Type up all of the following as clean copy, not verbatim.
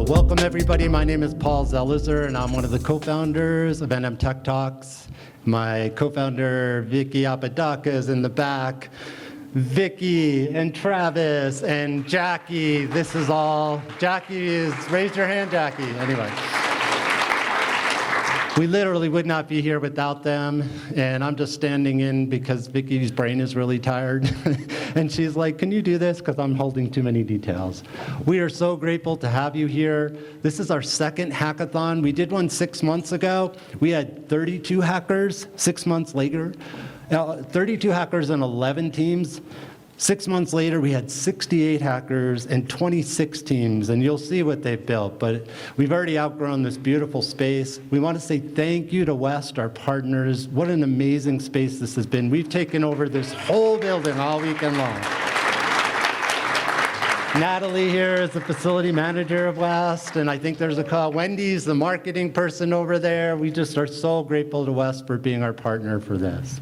Welcome everybody, my name is Paul Zelizer and I'm one of the co-founders of NM Tech Talks. My co-founder Vicky Apodaca is in the back. Vicky and Travis and Jackie, this is all, Jackie is, raise your hand Jackie, anyway. We literally would not be here without them, and I'm just standing in because Vicky's brain is really tired. And she's like, can you do this? Because I'm holding too many details. We are so grateful to have you here. This is our second hackathon. We did one 6 months ago. We had 32 hackers 6 months later. 32 hackers and 11 teams. 6 months later, we had 68 hackers and 26 teams, and you'll see what they've built, but we've already outgrown this beautiful space. We want to say thank you to West, our partners. What an amazing space this has been. We've taken over this whole building all weekend long. Natalie here is the facility manager of West, and I think there's a call. Wendy's the marketing person over there. We just are so grateful to West for being our partner for this.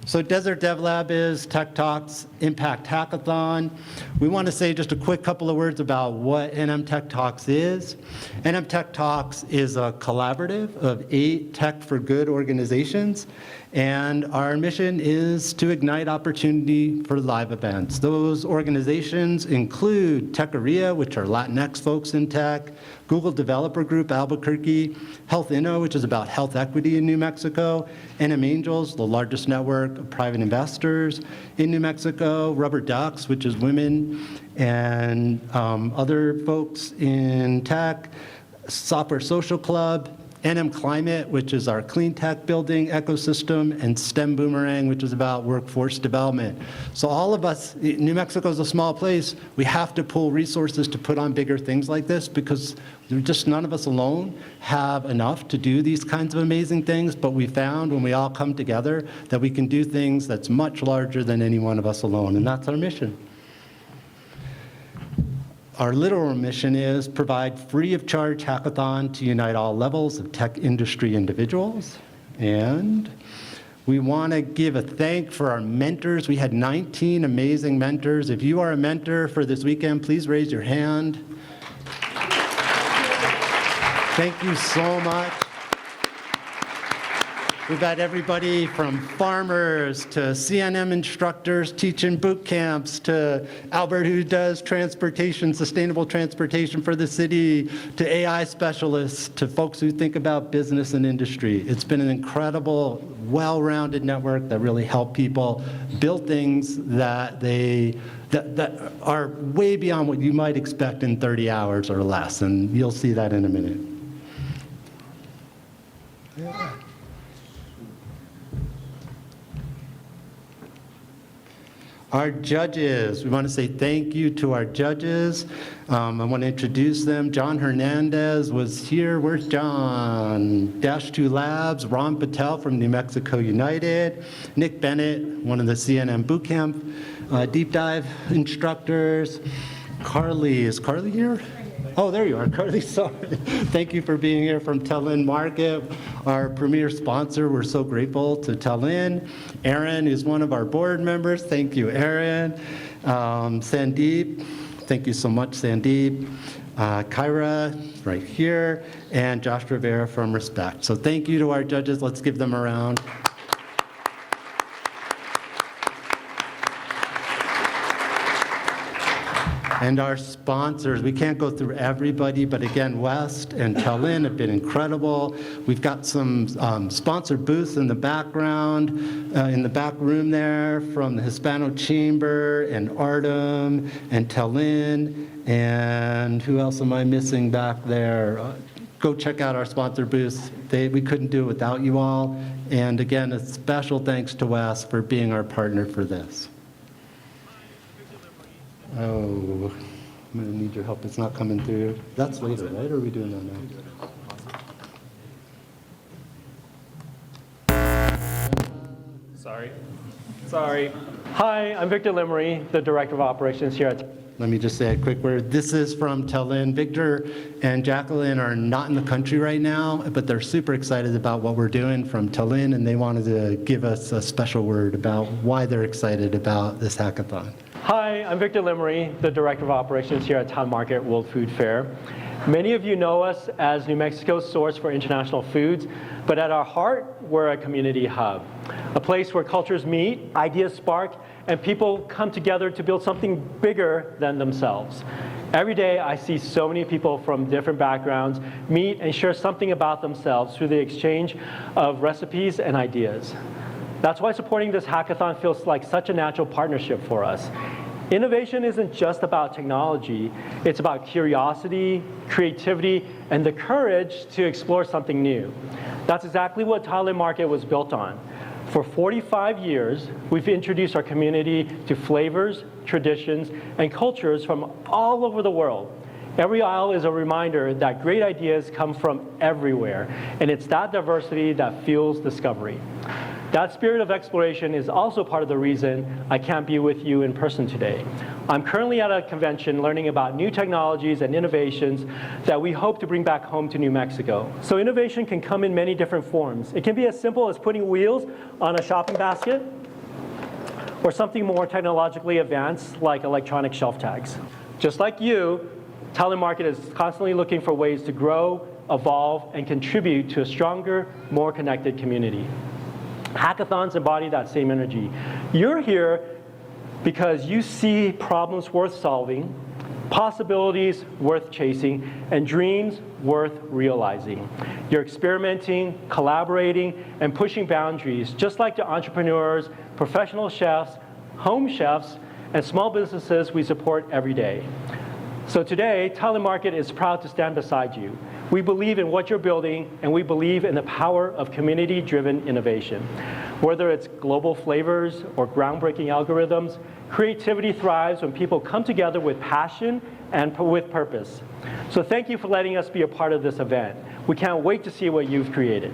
So Desert Dev Lab is Tech Talks Impact Hackathon. We want to say just a quick couple of words about what NM Tech Talks is. NM Tech Talks is a collaborative of 8 tech for good organizations, and our mission is to ignite opportunity for live events. Those organizations include Techeria, which are Latinx folks in tech, Google Developer Group Albuquerque, Health Inno, which is about health equity in New Mexico, NM Angels, the largest network of private investors in New Mexico, Rubber Ducks, which is women, and other folks in tech, Software Social Club, NM Climate, which is our clean tech building ecosystem, and STEM Boomerang, which is about workforce development. So all of us, New Mexico is a small place, we have to pool resources to put on bigger things like this because just none of us alone have enough to do these kinds of amazing things, but we found when we all come together that we can do things that's much larger than any one of us alone, and that's our mission. Our literal mission is provide free of charge hackathon to unite all levels of tech industry individuals. And we want to give a thank for our mentors. We had 19 amazing mentors. If you are a mentor for this weekend, please raise your hand. Thank you so much. We've got everybody from farmers to CNM instructors teaching boot camps to Albert who does transportation, sustainable transportation for the city, to AI specialists, to folks who think about business and industry. It's been an incredible, well-rounded network that really help people build things that are way beyond what you might expect in 30 hours or less, and you'll see that in a minute. Yeah. Our judges, we want to say thank you to our judges. I want to introduce them. John Hernandez was here. Where's John? Dash 2 Labs, Ron Patel from New Mexico United, Nick Bennett, one of the CNM Bootcamp deep dive instructors. Carly, is Carly here? Oh, there you are, Carly, sorry. Thank you for being here from Tellin Market, our premier sponsor. We're so grateful to Tellin. Aaron is one of our board members. Thank you, Aaron. Sandeep, thank you so much, Sandeep. Kyra, right here, and Josh Rivera from Respect. So thank you to our judges. Let's give them a round. And our sponsors, we can't go through everybody, but again, West and Tellin have been incredible. We've got some sponsored booths in the background, in the back room there from the Hispano Chamber and Artem and Tellin. And who else am I missing back there? Go check out our sponsor booths. We couldn't do it without you all. And again, a special thanks to West for being our partner for this. Oh, I'm gonna need your help. It's not coming through. That's later, right? Or are we doing that now? Sorry. Hi, I'm Victor Limery, the Director of Operations here at... Let me just say a quick word. This is from Tellin. Victor and Jacqueline are not in the country right now, but they're super excited about what we're doing from Tellin, and they wanted to give us a special word about why they're excited about this hackathon. Hi, I'm Victor Limery, the Director of Operations here at Town Market World Food Fair. Many of you know us as New Mexico's source for international foods, but at our heart, we're a community hub, a place where cultures meet, ideas spark, and people come together to build something bigger than themselves. Every day, I see so many people from different backgrounds meet and share something about themselves through the exchange of recipes and ideas. That's why supporting this hackathon feels like such a natural partnership for us. Innovation isn't just about technology, it's about curiosity, creativity, and the courage to explore something new. That's exactly what Thailand Market was built on. For 45 years, we've introduced our community to flavors, traditions, and cultures from all over the world. Every aisle is a reminder that great ideas come from everywhere, and it's that diversity that fuels discovery. That spirit of exploration is also part of the reason I can't be with you in person today. I'm currently at a convention learning about new technologies and innovations that we hope to bring back home to New Mexico. So innovation can come in many different forms. It can be as simple as putting wheels on a shopping basket, or something more technologically advanced like electronic shelf tags. Just like you, Thailand Market is constantly looking for ways to grow, evolve, and contribute to a stronger, more connected community. Hackathons embody that same energy. You're here because you see problems worth solving, possibilities worth chasing, and dreams worth realizing. You're experimenting, collaborating, and pushing boundaries, just like the entrepreneurs, professional chefs, home chefs, and small businesses we support every day. So today, Thailand Market is proud to stand beside you. We believe in what you're building, and we believe in the power of community-driven innovation. Whether it's global flavors or groundbreaking algorithms, creativity thrives when people come together with passion and with purpose. So thank you for letting us be a part of this event. We can't wait to see what you've created.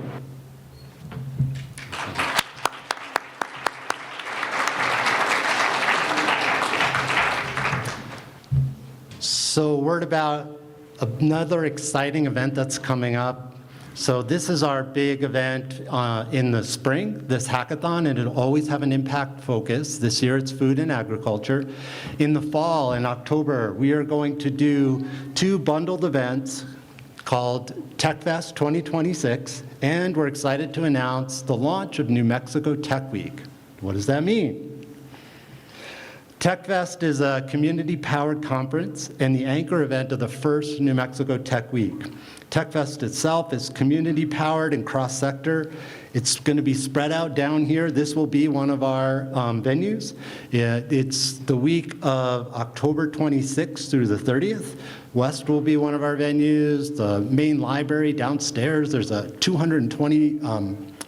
So word about another exciting event that's coming up. So this is our big event in the spring, this hackathon, and it'll always have an impact focus. This year it's food and agriculture. In the fall, in October, we are going to do 2 bundled events called TechFest 2026, and we're excited to announce the launch of New Mexico Tech Week. What does that mean? TechFest is a community-powered conference and the anchor event of the first New Mexico Tech Week. TechFest itself is community-powered and cross-sector. It's going to be spread out down here. This will be one of our venues. It's the week of October 26th through the 30th. West will be one of our venues. The main library downstairs, there's a 220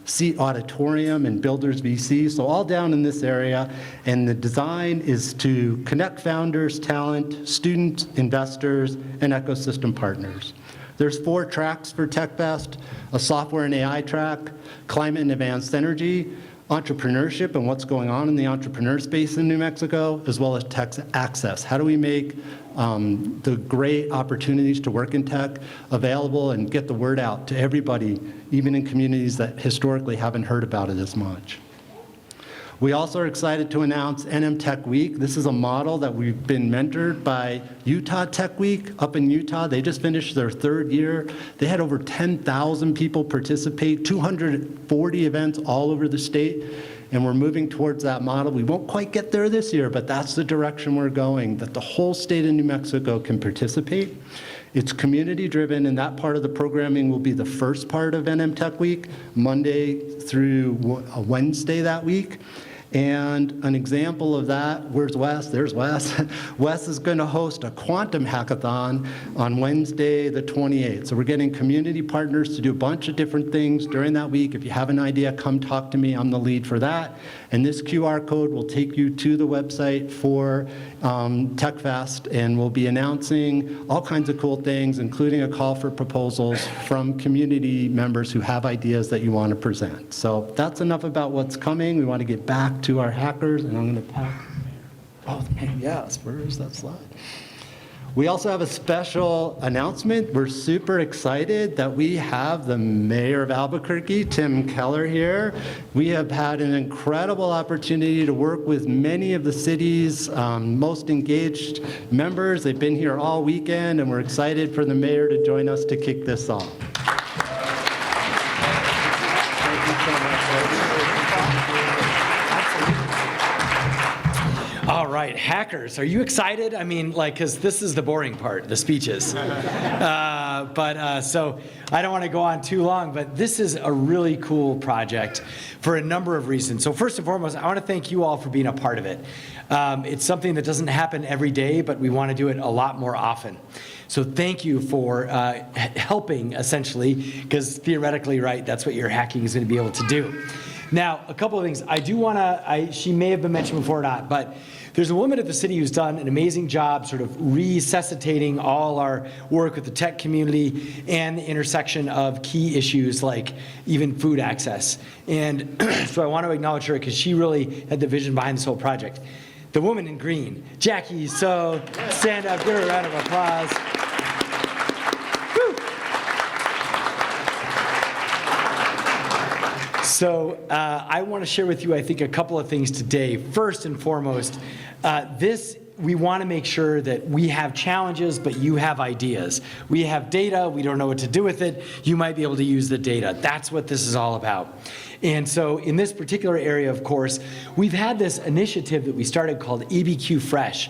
seat auditorium and Builders VC, so all down in this area. And the design is to connect founders, talent, students, investors, and ecosystem partners. There's 4 tracks for TechFest: a software and AI track, climate and advanced energy, entrepreneurship and what's going on in the entrepreneur space in New Mexico, as well as tech access. How do we make the great opportunities to work in tech available and get the word out to everybody, even in communities that historically haven't heard about it as much? We also are excited to announce NM Tech Week. This is a model that we've been mentored by Utah Tech Week up in Utah. They just finished their 3rd year. They had over 10,000 people participate, 240 events all over the state, and we're moving towards that model. We won't quite get there this year, but that's the direction we're going, that the whole state of New Mexico can participate. It's community-driven, and that part of the programming will be the first part of NM Tech Week, Monday through Wednesday that week. And an example of that, where's Wes? There's Wes. Wes is going to host a quantum hackathon on Wednesday the 28th. So we're getting community partners to do a bunch of different things during that week. If you have an idea, come talk to me. I'm the lead for that. And this QR code will take you to the website for TechFest, and we'll be announcing all kinds of cool things, including a call for proposals from community members who have ideas that you want to present. So that's enough about what's coming. We want to get back to our hackers, and I'm going to pass. Oh, man, yes, where is that slide? We also have a special announcement. We're super excited that we have the mayor of Albuquerque, Tim Keller, here. We have had an incredible opportunity to work with many of the city's most engaged members. They've been here all weekend, and we're excited for the mayor to join us to kick this off. All right, hackers, are you excited? I mean, like, because this is the boring part, the speeches. So I don't want to go on too long, but this is a really cool project for a number of reasons. So first and foremost, I want to thank you all for being a part of it. It's something that doesn't happen every day, but we want to do it a lot more often. So thank you for helping, essentially, because theoretically, right, that's what your hacking is going to be able to do. Now, a couple of things. I do want to, she may have been mentioned before or not, but there's a woman at the city who's done an amazing job sort of resuscitating all our work with the tech community and the intersection of key issues like even food access. And so I want to acknowledge her because she really had the vision behind this whole project. The woman in green, Jackie, so stand up, give her a round of applause. So I want to share with you, I think, a couple of things today. First and foremost, we want to make sure that we have challenges, but you have ideas. We have data, we don't know what to do with it. You might be able to use the data. That's what this is all about. And so in this particular area, of course, we've had this initiative that we started called EBQ Fresh.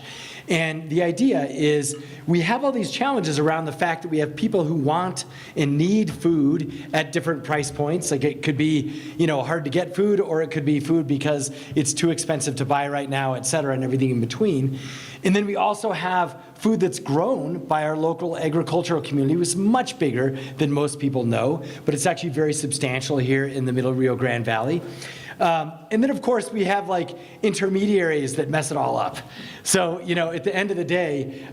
And the idea is we have all these challenges around the fact that we have people who want and need food at different price points. Like it could be, hard to get food, or it could be food because it's too expensive to buy right now, et cetera, and everything in between. And then we also have food that's grown by our local agricultural community, which is much bigger than most people know, but it's actually very substantial here in the Middle Rio Grande Valley. And then, of course, we have like intermediaries that mess it all up. So, at the end of the day,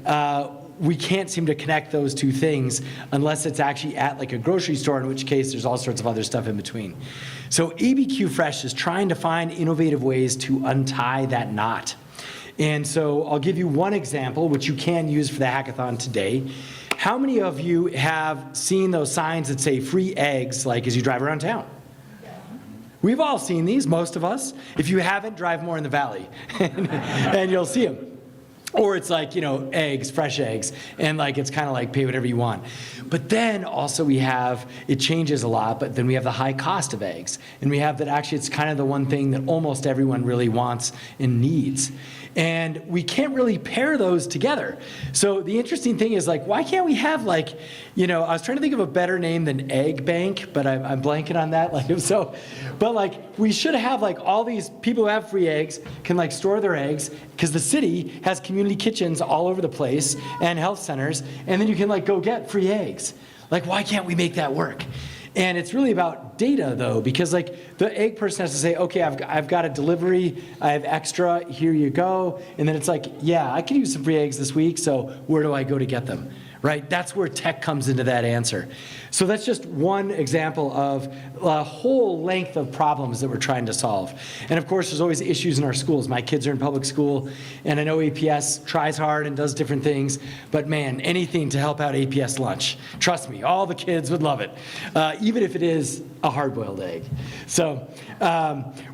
we can't seem to connect those two things unless it's actually at like a grocery store, in which case there's all sorts of other stuff in between. So EBQ Fresh is trying to find innovative ways to untie that knot. And so I'll give you one example, which you can use for the hackathon today. How many of you have seen those signs that say free eggs, like as you drive around town? We've all seen these, most of us. If you haven't, drive more in the valley, and you'll see them. Or it's like, eggs, fresh eggs, and like it's kind of like pay whatever you want. But then also we have, it changes a lot, but then we have the high cost of eggs. And we have that actually it's kind of the one thing that almost everyone really wants and needs. And we can't really pair those together. So the interesting thing is like, why can't we have like, I was trying to think of a better name than egg bank, but I'm blanking on that. But like we should have like all these people who have free eggs can like store their eggs, because the city has community kitchens all over the place and health centers, and then you can like go get free eggs. Like, why can't we make that work? And it's really about data, though, because like the egg person has to say, okay, I've got a delivery, I have extra, here you go. And then it's like, yeah, I could use some free eggs this week, so where do I go to get them? Right? That's where tech comes into that answer. So that's just one example of a whole length of problems that we're trying to solve. And of course, there's always issues in our schools. My kids are in public school, and I know APS tries hard and does different things, but man, anything to help out APS lunch. Trust me, all the kids would love it, even if it is a hard-boiled egg. So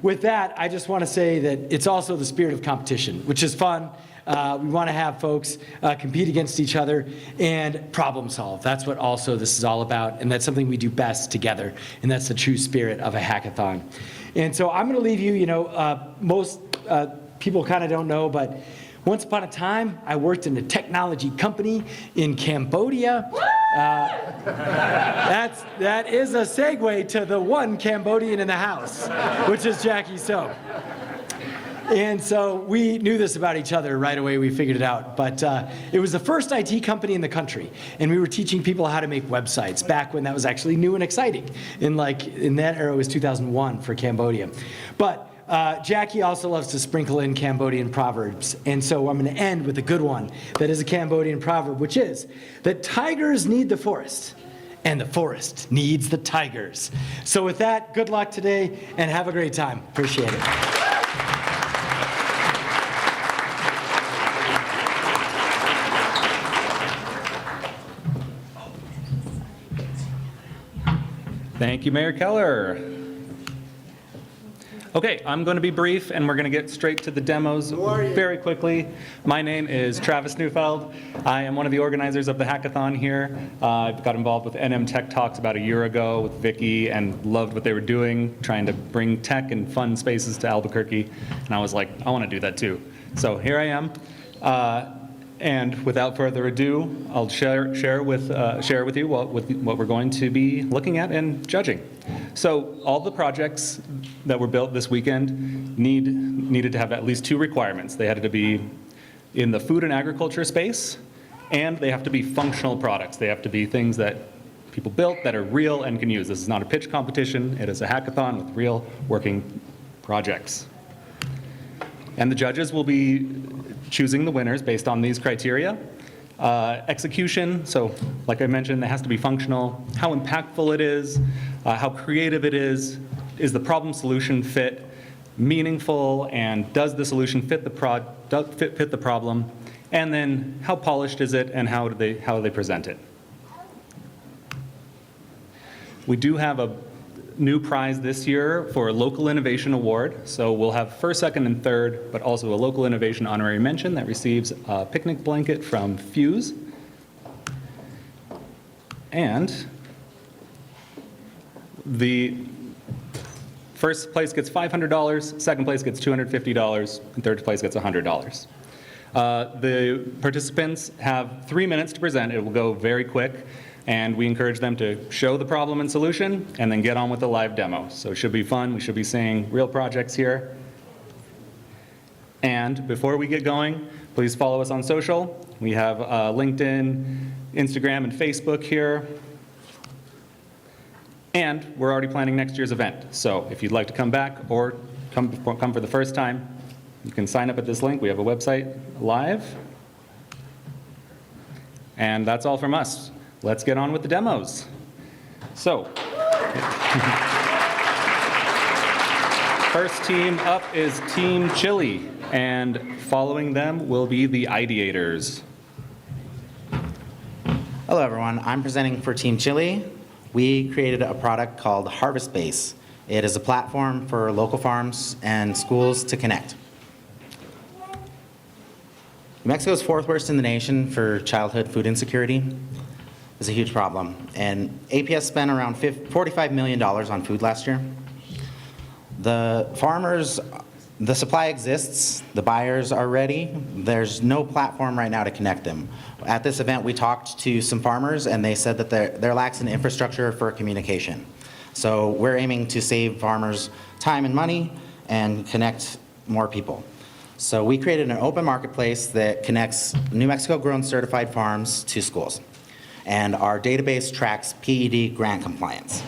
with that, I just want to say that it's also the spirit of competition, which is fun. We want to have folks compete against each other and problem solve. That's what also this is all about, and that's something we do best together, and that's the true spirit of a hackathon. And so I'm going to leave you, most people kind of don't know, but once upon a time, I worked in a technology company in Cambodia. That is a segue to the one Cambodian in the house, which is Jackie So. And so we knew this about each other right away. We figured it out. But it was the first IT company in the country. And we were teaching people how to make websites back when that was actually new and exciting. In that era, it was 2001 for Cambodia. But Jackie also loves to sprinkle in Cambodian proverbs. And so I'm going to end with a good one that is a Cambodian proverb, which is that tigers need the forest, and the forest needs the tigers. So with that, good luck today, and have a great time. Appreciate it. Thank you, Mayor Keller. Okay, I'm going to be brief, and we're going to get straight to the demos very quickly. My name is Travis Neufeld. I am one of the organizers of the hackathon here. I got involved with NM Tech Talks about a year ago with Vicky and loved what they were doing, trying to bring tech and fun spaces to Albuquerque. And I was like, I want to do that too. So here I am. And without further ado, I'll share with you what we're going to be looking at and judging. So all the projects that were built this weekend needed to have at least two requirements. They had to be in the food and agriculture space, and they have to be functional products. They have to be things that people built that are real and can use. This is not a pitch competition. It is a hackathon with real working projects. And the judges will be choosing the winners based on these criteria. Execution, so like I mentioned, it has to be functional, how impactful it is, how creative it is the problem solution fit meaningful, and does the solution fit the problem, and then how polished is it and how do they present it. We do have a new prize this year for a Local Innovation Award. So we'll have first, second, and third, but also a Local Innovation Honorary Mention that receives a picnic blanket from Fuse. And the first place gets $500, second place gets $250, and third place gets $100. The participants have 3 minutes to present. It will go very quick. And we encourage them to show the problem and solution and then get on with the live demo. So it should be fun. We should be seeing real projects here. And before we get going, please follow us on social. We have LinkedIn, Instagram, and Facebook here. And we're already planning next year's event. So if you'd like to come back or come for the first time, you can sign up at this link. We have a website live. And that's all from us. Let's get on with the demos. So, first team up is Team Chili, and following them will be the ideators. Hello everyone, I'm presenting for Team Chili. We created a product called Harvest Base. It is a platform for local farms and schools to connect. New Mexico's fourth worst in the nation for childhood food insecurity. Is a huge problem. And APS spent around $45 million on food last year. The farmers, the supply exists, the buyers are ready. There's no platform right now to connect them. At this event, we talked to some farmers and they said that they're lacks in infrastructure for communication. So we're aiming to save farmers time and money and connect more people. So we created an open marketplace that connects New Mexico grown certified farms to schools. And our database tracks PED grant compliance.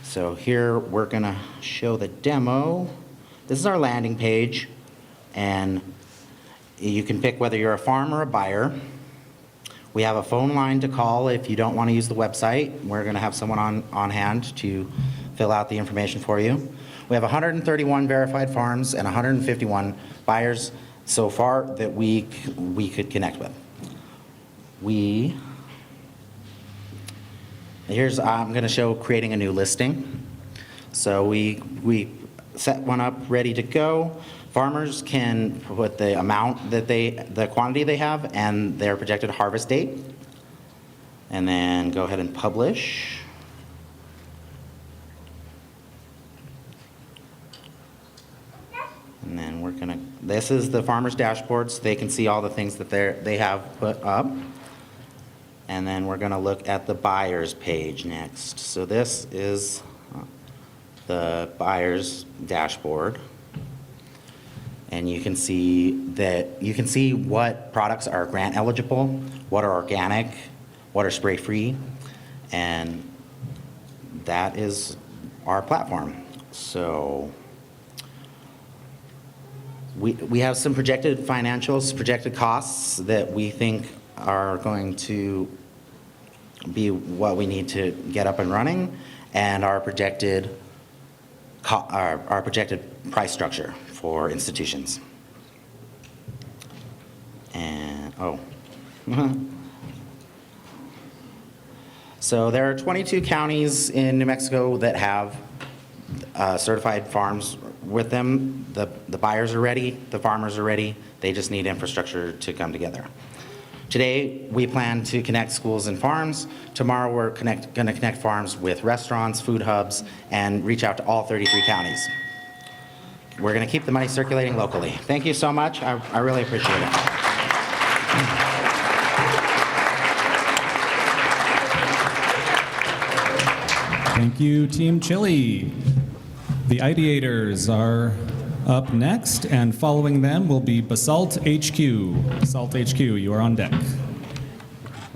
So here we're gonna show the demo. This is our landing page, and you can pick whether you're a farm or a buyer. We have a phone line to call if you don't want to use the website. We're gonna have someone on hand to fill out the information for you. We have 131 verified farms and 151 buyers so far that we could connect with. I'm going to show creating a new listing. So we set one up ready to go. Farmers can put the amount that the quantity they have and their projected harvest date. And then go ahead and publish. And then this is the farmer's dashboard, so they can see all the things that they have put up. And then we're going to look at the buyer's page next. So this is the buyer's dashboard. And you can see what products are grant eligible, what are organic, what are spray-free, and that is our platform. So we have some projected financials, projected costs that we think are going to be what we need to get up and running, and our projected price structure for institutions. And So there are 22 counties in New Mexico that have certified farms with them. The buyers are ready, the farmers are ready, they just need infrastructure to come together. Today, we plan to connect schools and farms. Tomorrow, we're going to connect farms with restaurants, food hubs, and reach out to all 33 counties. We're going to keep the money circulating locally. Thank you so much. I really appreciate it. Thank you, Team Chili. The ideators are up next, and following them will be Basalt HQ. Basalt HQ, you are on deck.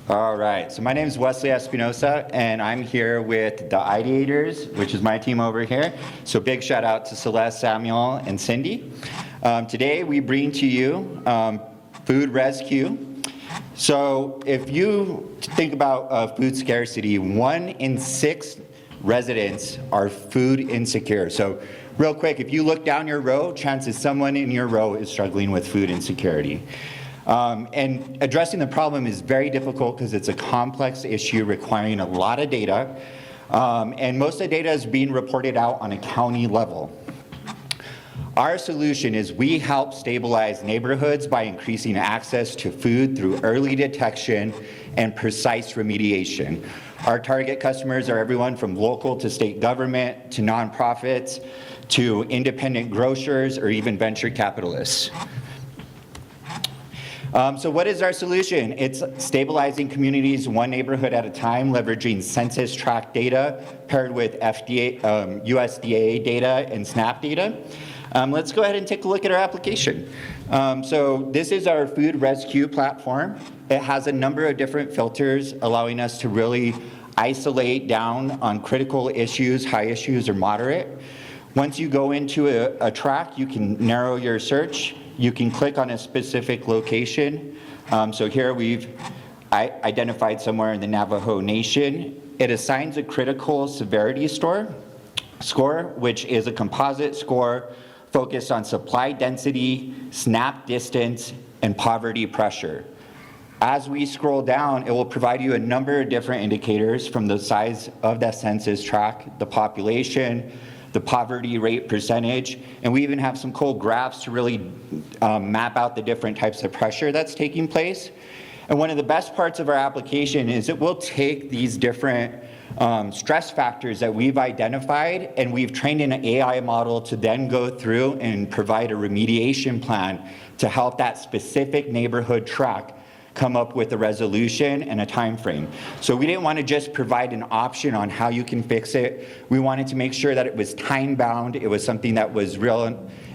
All right, so my name is Wesley Espinosa, and I'm here with the ideators, which is my team over here. So big shout out to Celeste, Samuel, and Cindy. Today we bring to you Food Rescue. So if you think about food scarcity, 1 in 6 residents are food insecure. So real quick, if you look down your row, chances someone in your row is struggling with food insecurity. And addressing the problem is very difficult because it's a complex issue requiring a lot of data. And most of the data is being reported out on a county level. Our solution is we help stabilize neighborhoods by increasing access to food through early detection and precise remediation. Our target customers are everyone from local to state government, to nonprofits, to independent grocers, or even venture capitalists. So what is our solution? It's stabilizing communities one neighborhood at a time, leveraging census tract data paired with USDA data and SNAP data. Let's go ahead and take a look at our application. So this is our food rescue platform. It has a number of different filters allowing us to really isolate down on critical issues, high issues, or moderate. Once you go into a track, you can narrow your search. You can click on a specific location. So here we've identified somewhere in the Navajo Nation. It assigns a critical severity score, which is a composite score focused on supply density, SNAP distance, and poverty pressure. As we scroll down, it will provide you a number of different indicators from the size of that census tract, the population, the poverty rate percentage, and we even have some cool graphs to really map out the different types of pressure that's taking place. And one of the best parts of our application is it will take these different stress factors that we've identified, and we've trained an AI model to then go through and provide a remediation plan to help that specific neighborhood track come up with a resolution and a time frame. So we didn't want to just provide an option on how you can fix it. We wanted to make sure that it was time bound, it was something that was real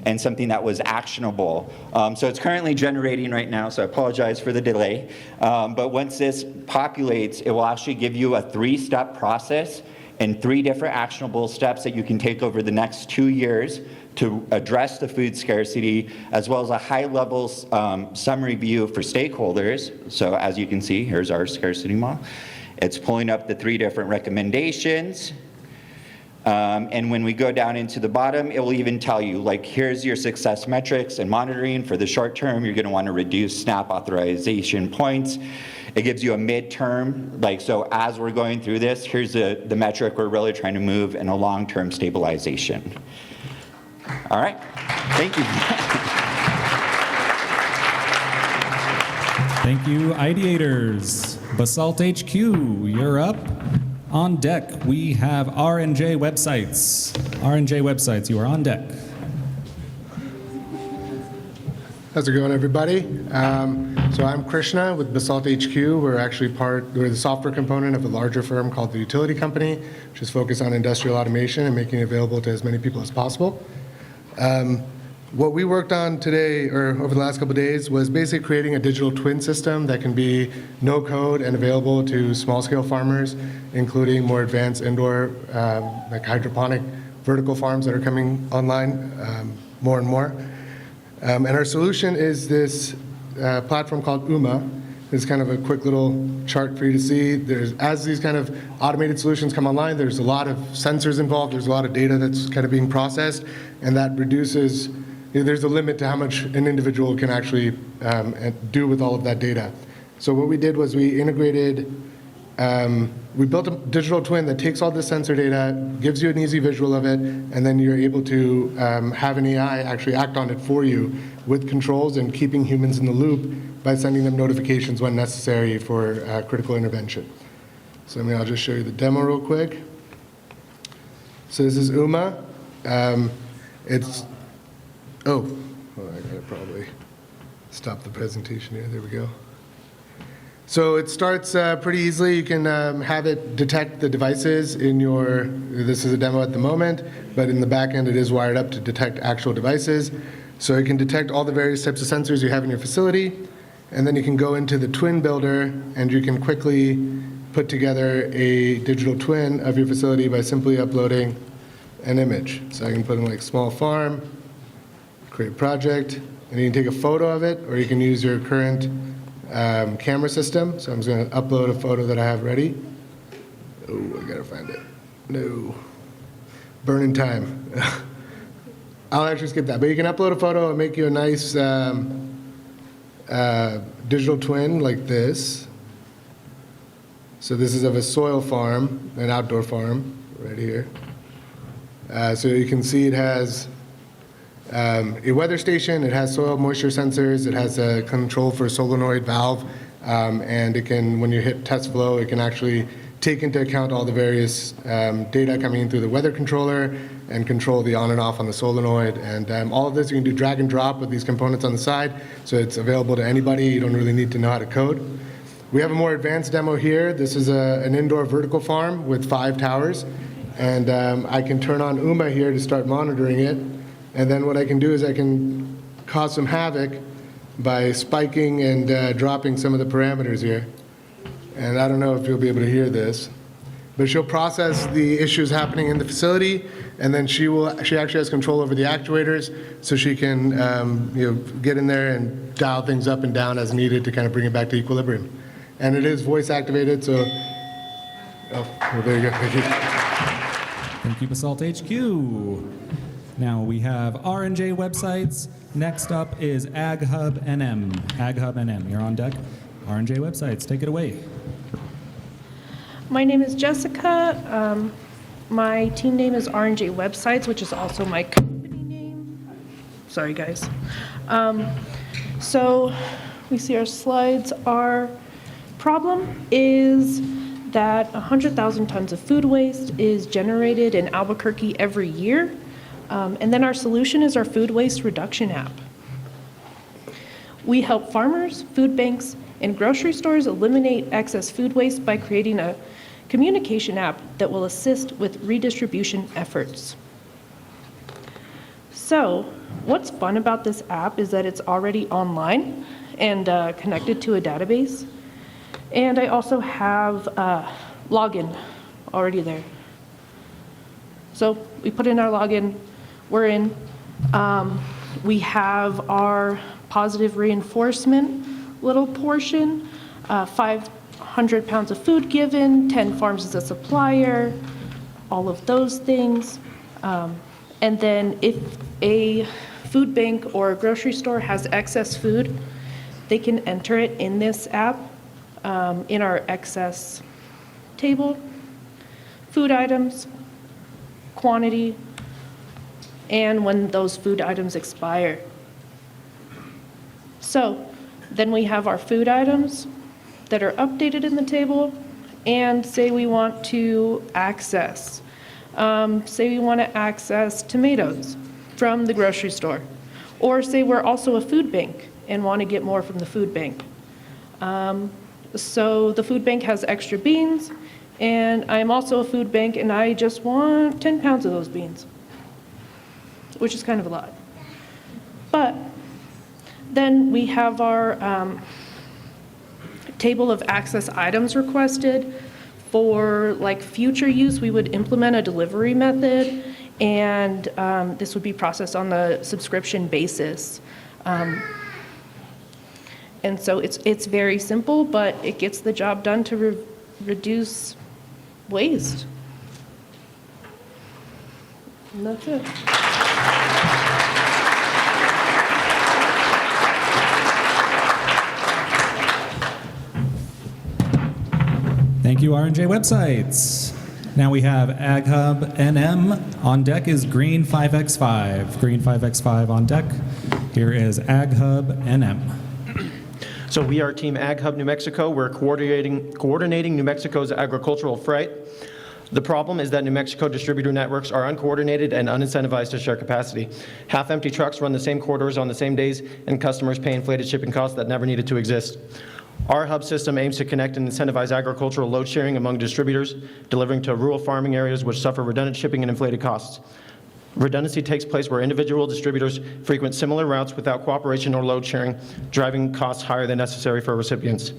and something that was actionable. So it's currently generating right now, so I apologize for the delay. But once this populates, it will actually give you a 3-step process and 3 different actionable steps that you can take over the next 2 years to address the food scarcity, as well as a high-level summary view for stakeholders. So as you can see, here's our scarcity model. It's pulling up the 3 different recommendations. And when we go down into the bottom, it will even tell you, like, here's your success metrics and monitoring. For the short term, you're gonna wanna reduce SNAP authorization points. It gives you a midterm, like, so as we're going through this, here's the metric we're really trying to move, and a long-term stabilization. All right, thank you. Thank you, ideators. Basalt HQ, you're up. On deck, we have R&J websites. R&J websites, you are on deck. How's it going, everybody? So I'm Krishna with Basalt HQ. We're the software component of a larger firm called the Utility Company, which is focused on industrial automation and making it available to as many people as possible. What we worked on today, or over the last couple of days, was basically creating a digital twin system that can be no code and available to small-scale farmers, including more advanced indoor, like hydroponic vertical farms that are coming online more and more. And our solution is this platform called UMA. It's kind of a quick little chart for you to see. As these kind of automated solutions come online, there's a lot of sensors involved, there's a lot of data that's kind of being processed, and that reduces, there's a limit to how much an individual can actually do with all of that data. So what we did was we integrated We built a digital twin that takes all the sensor data, gives you an easy visual of it, and then you're able to have an AI actually act on it for you with controls and keeping humans in the loop by sending them notifications when necessary for critical intervention. So I'll just show you the demo real quick. So this is UMA. I gotta probably stop the presentation here. There we go. So it starts pretty easily. You can have it detect the devices in your, this is a demo at the moment, but in the back end it is wired up to detect actual devices. So it can detect all the various types of sensors you have in your facility, and then you can go into the twin builder and you can quickly put together a digital twin of your facility by simply uploading an image. So I can put in like small farm, create project, and you can take a photo of it, or you can use your current camera system. So I'm just going to upload a photo that I have ready. Oh, I gotta find it. No. Burning time. I'll actually skip that. But you can upload a photo and make you a nice digital twin like this. So this is of a soil farm, an outdoor farm, right here. So you can see it has a weather station, it has soil moisture sensors, it has a control for a solenoid valve, and it can, when you hit test flow, it can actually take into account all the various data coming in through the weather controller and control the on and off on the solenoid. And all of this you can do drag and drop with these components on the side, so it's available to anybody. You don't really need to know how to code. We have a more advanced demo here. This is an indoor vertical farm with 5 towers, and I can turn on UMA here to start monitoring it. And then what I can do is I can cause some havoc by spiking and dropping some of the parameters here. And I don't know if you'll be able to hear this, but she'll process the issues happening in the facility, and then she actually has control over the actuators, so she can get in there and dial things up and down as needed to kind of bring it back to equilibrium. And it is voice activated, so well, there you go. Thank you. Thank you, Basalt HQ. Now we have R&J websites. Next up is AgHub NM. AgHub NM, you're on deck. R&J websites, take it away. My name is Jessica. My team name is R&J Websites, which is also my company name. Sorry, guys. So we see our slides. Our problem is that 100,000 tons of food waste is generated in Albuquerque every year. And then our solution is our food waste reduction app. We help farmers, food banks, and grocery stores eliminate excess food waste by creating a communication app that will assist with redistribution efforts. So, what's fun about this app is that it's already online and connected to a database. And I also have login already there. So we put in our login, we're in. We have our positive reinforcement little portion, 500 pounds of food given, 10 farms as a supplier, all of those things. And then if a food bank or a grocery store has excess food, they can enter it in this app in our excess table, food items, quantity, and when those food items expire. So then we have our food items that are updated in the table, and say we want to access. Say we want to access tomatoes from the grocery store, or say we're also a food bank and want to get more from the food bank. So the food bank has extra beans, and I'm also a food bank, and I just want 10 pounds of those beans, which is kind of a lot. But then we have our table of access items requested. For like future use, we would implement a delivery method, and this would be processed on the subscription basis. And so it's very simple, but it gets the job done to reduce waste. And that's it. Thank you, R&J Websites. Now we have AgHub NM. On deck is Green 5x5. Green 5x5 on deck. Here is AgHub NM. So we are Team Ag Hub New Mexico. We're coordinating New Mexico's agricultural freight. The problem is that New Mexico distributor networks are uncoordinated and unincentivized to share capacity. Half-empty trucks run the same corridors on the same days, and customers pay inflated shipping costs that never needed to exist. Our hub system aims to connect and incentivize agricultural load sharing among distributors, delivering to rural farming areas which suffer redundant shipping and inflated costs. Redundancy takes place where individual distributors frequent similar routes without cooperation or load sharing, driving costs higher than necessary for recipients.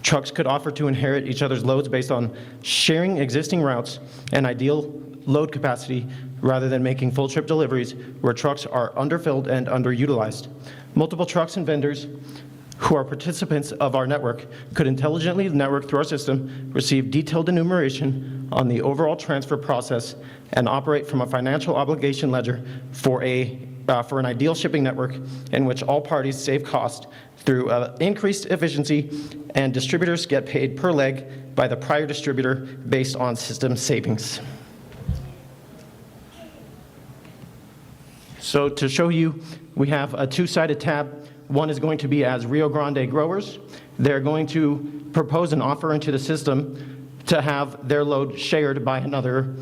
Trucks could offer to inherit each other's loads based on sharing existing routes and ideal load capacity rather than making full trip deliveries where trucks are underfilled and underutilized. Multiple trucks and vendors who are participants of our network could intelligently network through our system, receive detailed enumeration on the overall transfer process, and operate from a financial obligation ledger for an ideal shipping network in which all parties save cost through increased efficiency and distributors get paid per leg by the prior distributor based on system savings. So to show you, we have a two-sided tab. One is going to be as Rio Grande growers. They're going to propose an offer into the system to have their load shared by another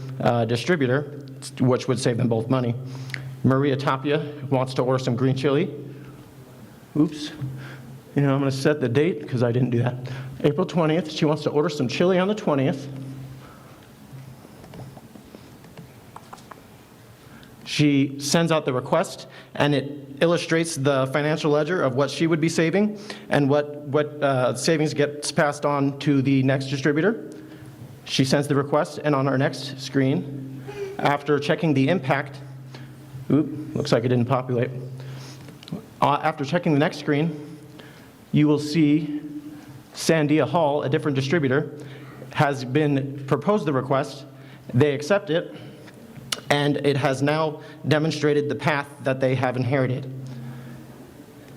distributor, which would save them both money. Maria Tapia wants to order some green chili. Oops. I'm going to set the date because I didn't do that. April 20th. She wants to order some chili on the 20th. She sends out the request, and it illustrates the financial ledger of what she would be saving and what savings gets passed on to the next distributor. She sends the request, and on our next screen, after checking the impact, looks like it didn't populate. After checking the next screen, you will see Sandia Hall, a different distributor, has been proposed the request. They accept it, and it has now demonstrated the path that they have inherited.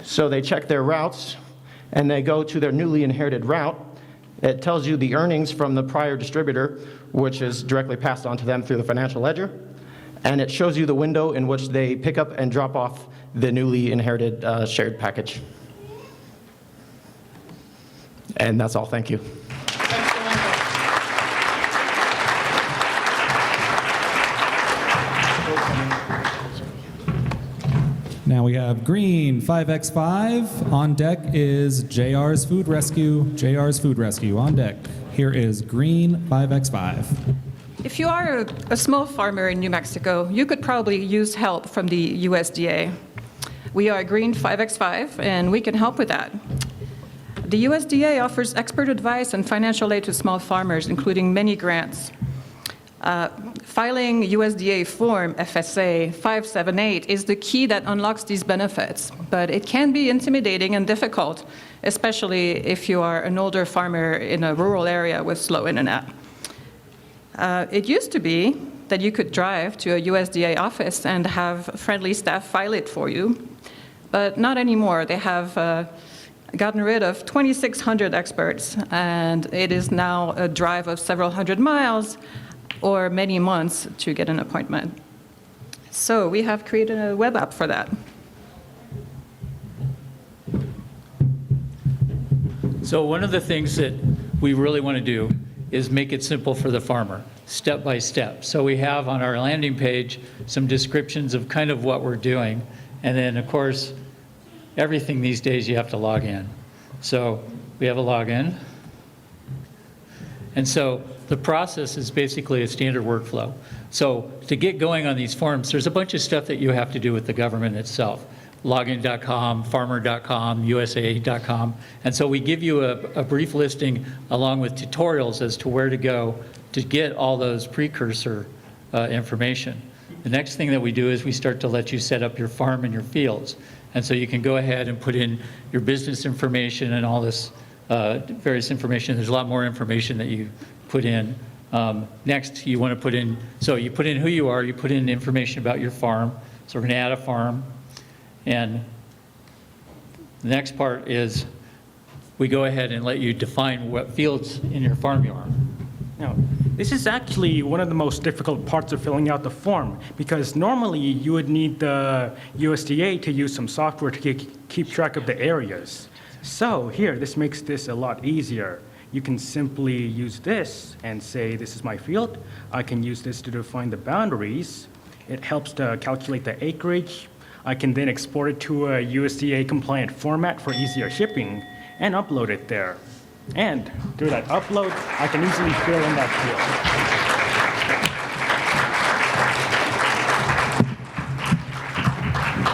So they check their routes, and they go to their newly inherited route. It tells you the earnings from the prior distributor, which is directly passed on to them through the financial ledger, and it shows you the window in which they pick up and drop off the newly inherited shared package. And that's all. Thank you. Now we have Green 5x5. On deck is JR's Food Rescue. JR's Food Rescue on deck. Here is Green 5x5. If you are a small farmer in New Mexico, you could probably use help from the USDA. We are Green 5x5, and we can help with that. The USDA offers expert advice and financial aid to small farmers, including many grants. Filing USDA Form FSA 578 is the key that unlocks these benefits, but it can be intimidating and difficult, especially if you are an older farmer in a rural area with slow internet. It used to be that you could drive to a USDA office and have friendly staff file it for you, but not anymore. They have gotten rid of 2,600 experts, and it is now a drive of several hundred miles or many months to get an appointment. So we have created a web app for that. So one of the things that we really want to do is make it simple for the farmer, step by step. So we have on our landing page some descriptions of kind of what we're doing. And then, of course, everything these days you have to log in. So we have a login. And so the process is basically a standard workflow. So to get going on these forms, there's a bunch of stuff that you have to do with the government itself. Login.com, farmer.com, USAID.com. And so we give you a brief listing along with tutorials as to where to go to get all those precursor information. The next thing that we do is we start to let you set up your farm and your fields. And so you can go ahead and put in your business information and all this various information. There's a lot more information that you put in. Next, you want to put in, so you put in who you are, you put in information about your farm. So we're going to add a farm. And the next part is we go ahead and let you define what fields in your farm you are. Now, this is actually one of the most difficult parts of filling out the form, because normally you would need the USDA to use some software to keep track of the areas. So here, this makes this a lot easier. You can simply use this and say, this is my field. I can use this to define the boundaries. It helps to calculate the acreage. I can then export it to a USDA compliant format for easier shipping and upload it there. And through that upload, I can easily fill in that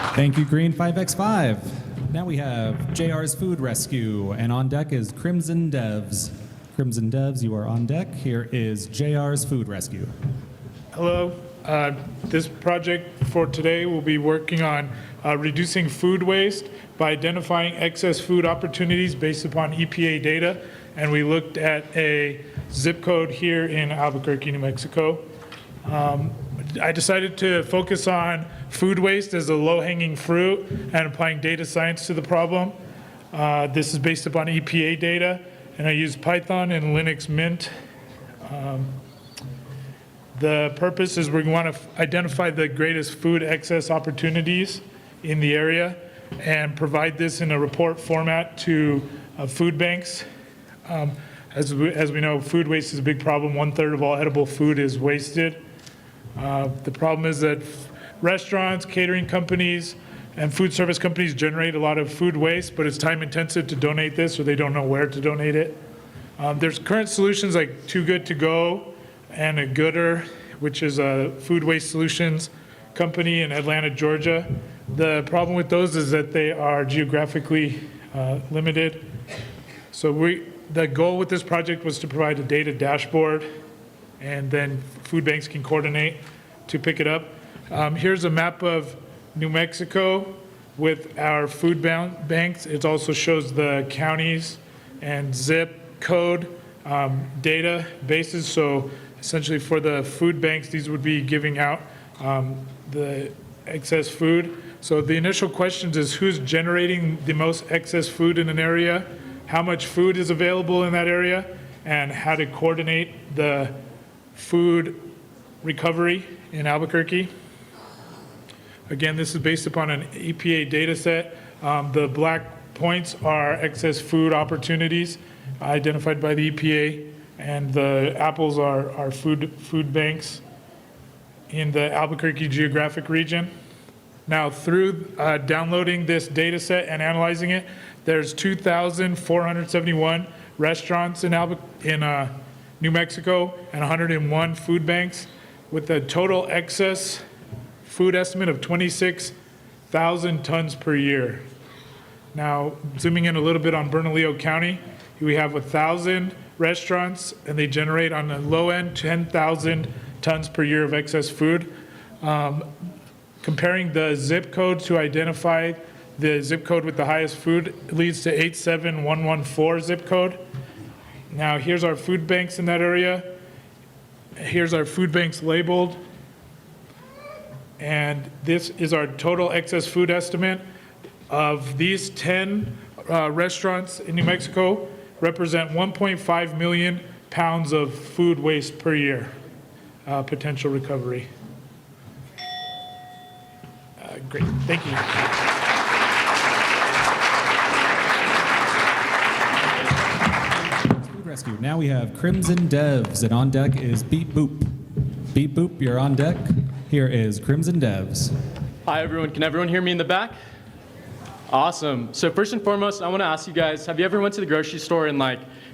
field. Thank you, Green 5x5. Now we have JR's Food Rescue, and on deck is Crimson Devs. Crimson Devs, you are on deck. Here is JR's Food Rescue. Hello. This project for today will be working on reducing food waste by identifying excess food opportunities based upon EPA data. And we looked at a zip code here in Albuquerque, New Mexico. I decided to focus on food waste as a low-hanging fruit and applying data science to the problem. This is based upon EPA data, and I used Python and Linux Mint. The purpose is we want to identify the greatest food excess opportunities in the area and provide this in a report format to food banks. As we know, food waste is a big problem. 1/3 of all edible food is wasted. The problem is that restaurants, catering companies, and food service companies generate a lot of food waste, but it's time intensive to donate this, or they don't know where to donate it. There's current solutions like Too Good To Go and a Gooder, which is a food waste solutions company in Atlanta, Georgia. The problem with those is that they are geographically limited. So the goal with this project was to provide a data dashboard, and then food banks can coordinate to pick it up. Here's a map of New Mexico with our food banks. It also shows the counties and zip code data bases. So essentially for the food banks, these would be giving out the excess food. So the initial questions is who's generating the most excess food in an area, how much food is available in that area, and how to coordinate the food recovery in Albuquerque. Again, this is based upon an EPA data set. The black points are excess food opportunities identified by the EPA, and the apples are food banks in the Albuquerque geographic region. Now, through downloading this data set and analyzing it, there's 2,471 restaurants in New Mexico and 101 food banks with a total excess food estimate of 26,000 tons per year. Now, zooming in a little bit on Bernalillo County, we have 1,000 restaurants, and they generate on the low end 10,000 tons per year of excess food. Comparing the zip code to identify the zip code with the highest food leads to 87114 zip code. Now, here's our food banks in that area. Here's our food banks labeled. And this is our total excess food estimate. Of these 10 restaurants in New Mexico represent 1.5 million pounds of food waste per year, potential recovery. Great, thank you. Food Rescue. Now we have Crimson Devs, and on deck is Beep Boop. Beep Boop, you're on deck. Here is Crimson Devs. Hi, everyone. Can everyone hear me in the back? Awesome. So first and foremost, I want to ask you guys, have you ever went to the grocery store and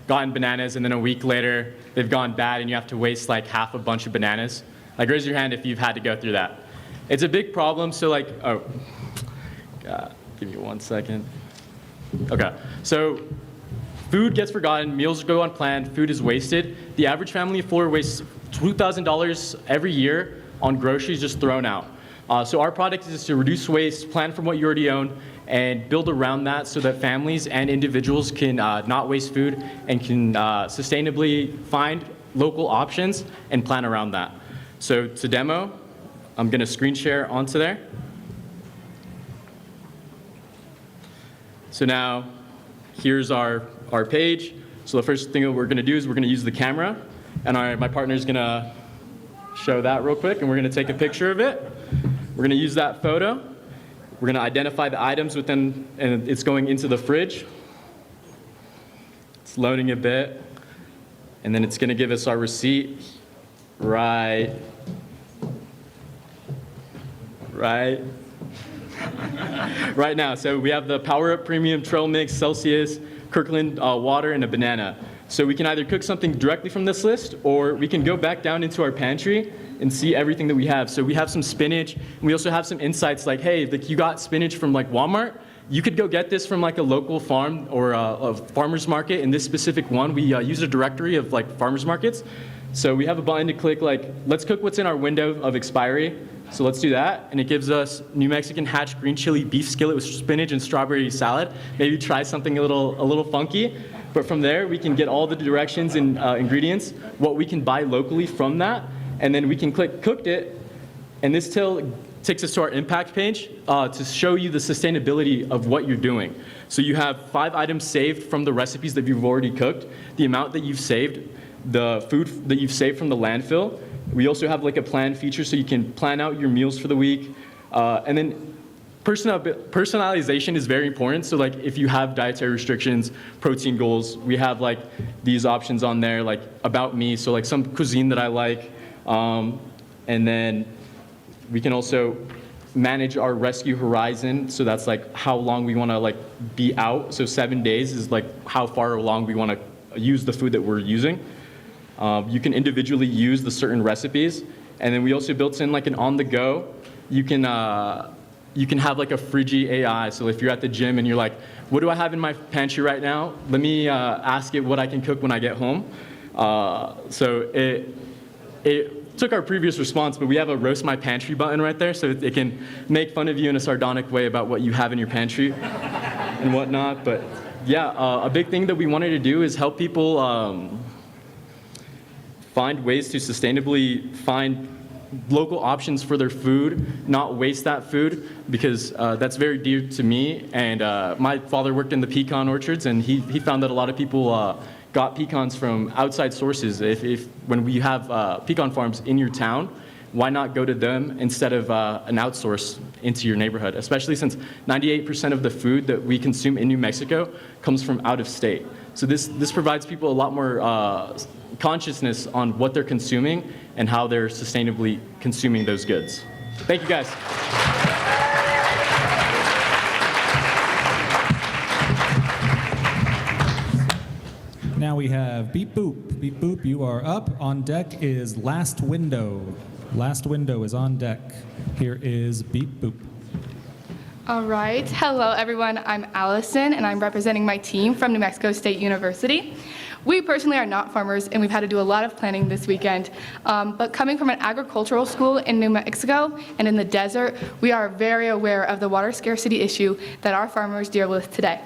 gotten bananas, and then a week later they've gone bad and you have to waste half a bunch of bananas? Raise your hand if you've had to go through that. It's a big problem. So give me 1 second. Okay. So food gets forgotten, meals go unplanned, food is wasted. The average family of 4 wastes $2,000 every year on groceries just thrown out. So our product is to reduce waste, plan from what you already own, and build around that so that families and individuals can not waste food and can sustainably find local options and plan around that. So to demo, I'm going to screen share onto there. So now here's our page. So the first thing that we're going to do is we're going to use the camera. And my partner's gonna show that real quick, and we're gonna take a picture of it. We're gonna use that photo. We're gonna identify the items within, and it's going into the fridge. It's loading a bit, and then it's gonna give us our receipt right now. So we have the Power Up Premium Trail Mix, Celsius, Kirkland water, and a banana. So we can either cook something directly from this list, or we can go back down into our pantry and see everything that we have. So we have some spinach, and we also have some insights like, hey, like you got spinach from like Walmart, you could go get this from like a local farm or a farmer's market. In this specific one, we use a directory of like farmer's markets. So we have a button to click like, let's cook what's in our window of expiry. So let's do that, and it gives us New Mexican hatch green chili beef skillet with spinach and strawberry salad. Maybe try something a little funky. But from there, we can get all the directions and ingredients, what we can buy locally from that, and then we can click cooked it, and this takes us to our impact page to show you the sustainability of what you're doing. So you have 5 items saved from the recipes that you've already cooked, the amount that you've saved, the food that you've saved from the landfill. We also have like a plan feature so you can plan out your meals for the week, and then personalization is very important. So like if you have dietary restrictions, protein goals, we have like these options on there, like about me, so like some cuisine that I like. And then we can also manage our rescue horizon. So that's like how long we want to like be out. So 7 days is like how far along we want to use the food that we're using. You can individually use the certain recipes. And then we also built in like an on the go. You can have like a Friggy AI. So if you're at the gym and you're like, what do I have in my pantry right now? Let me ask it what I can cook when I get home. So it took our previous response, but we have a roast my pantry button right there. So it can make fun of you in a sardonic way about what you have in your pantry and whatnot. But yeah, a big thing that we wanted to do is help people find ways to sustainably find local options for their food, not waste that food, because that's very dear to me. And my father worked in the pecan orchards, and he found that a lot of people got pecans from outside sources. When we have pecan farms in your town, why not go to them instead of an outsource into your neighborhood, especially since 98% of the food that we consume in New Mexico comes from out of state. So this provides people a lot more consciousness on what they're consuming and how they're sustainably consuming those goods. Thank you, guys. Now we have Beep Boop. Beep Boop, you are up. On deck is Last Window. Last Window is on deck. Here is Beep Boop. All right. Hello, everyone. I'm Allison, and I'm representing my team from New Mexico State University. We personally are not farmers, and we've had to do a lot of planning this weekend. But coming from an agricultural school in New Mexico and in the desert, we are very aware of the water scarcity issue that our farmers deal with today.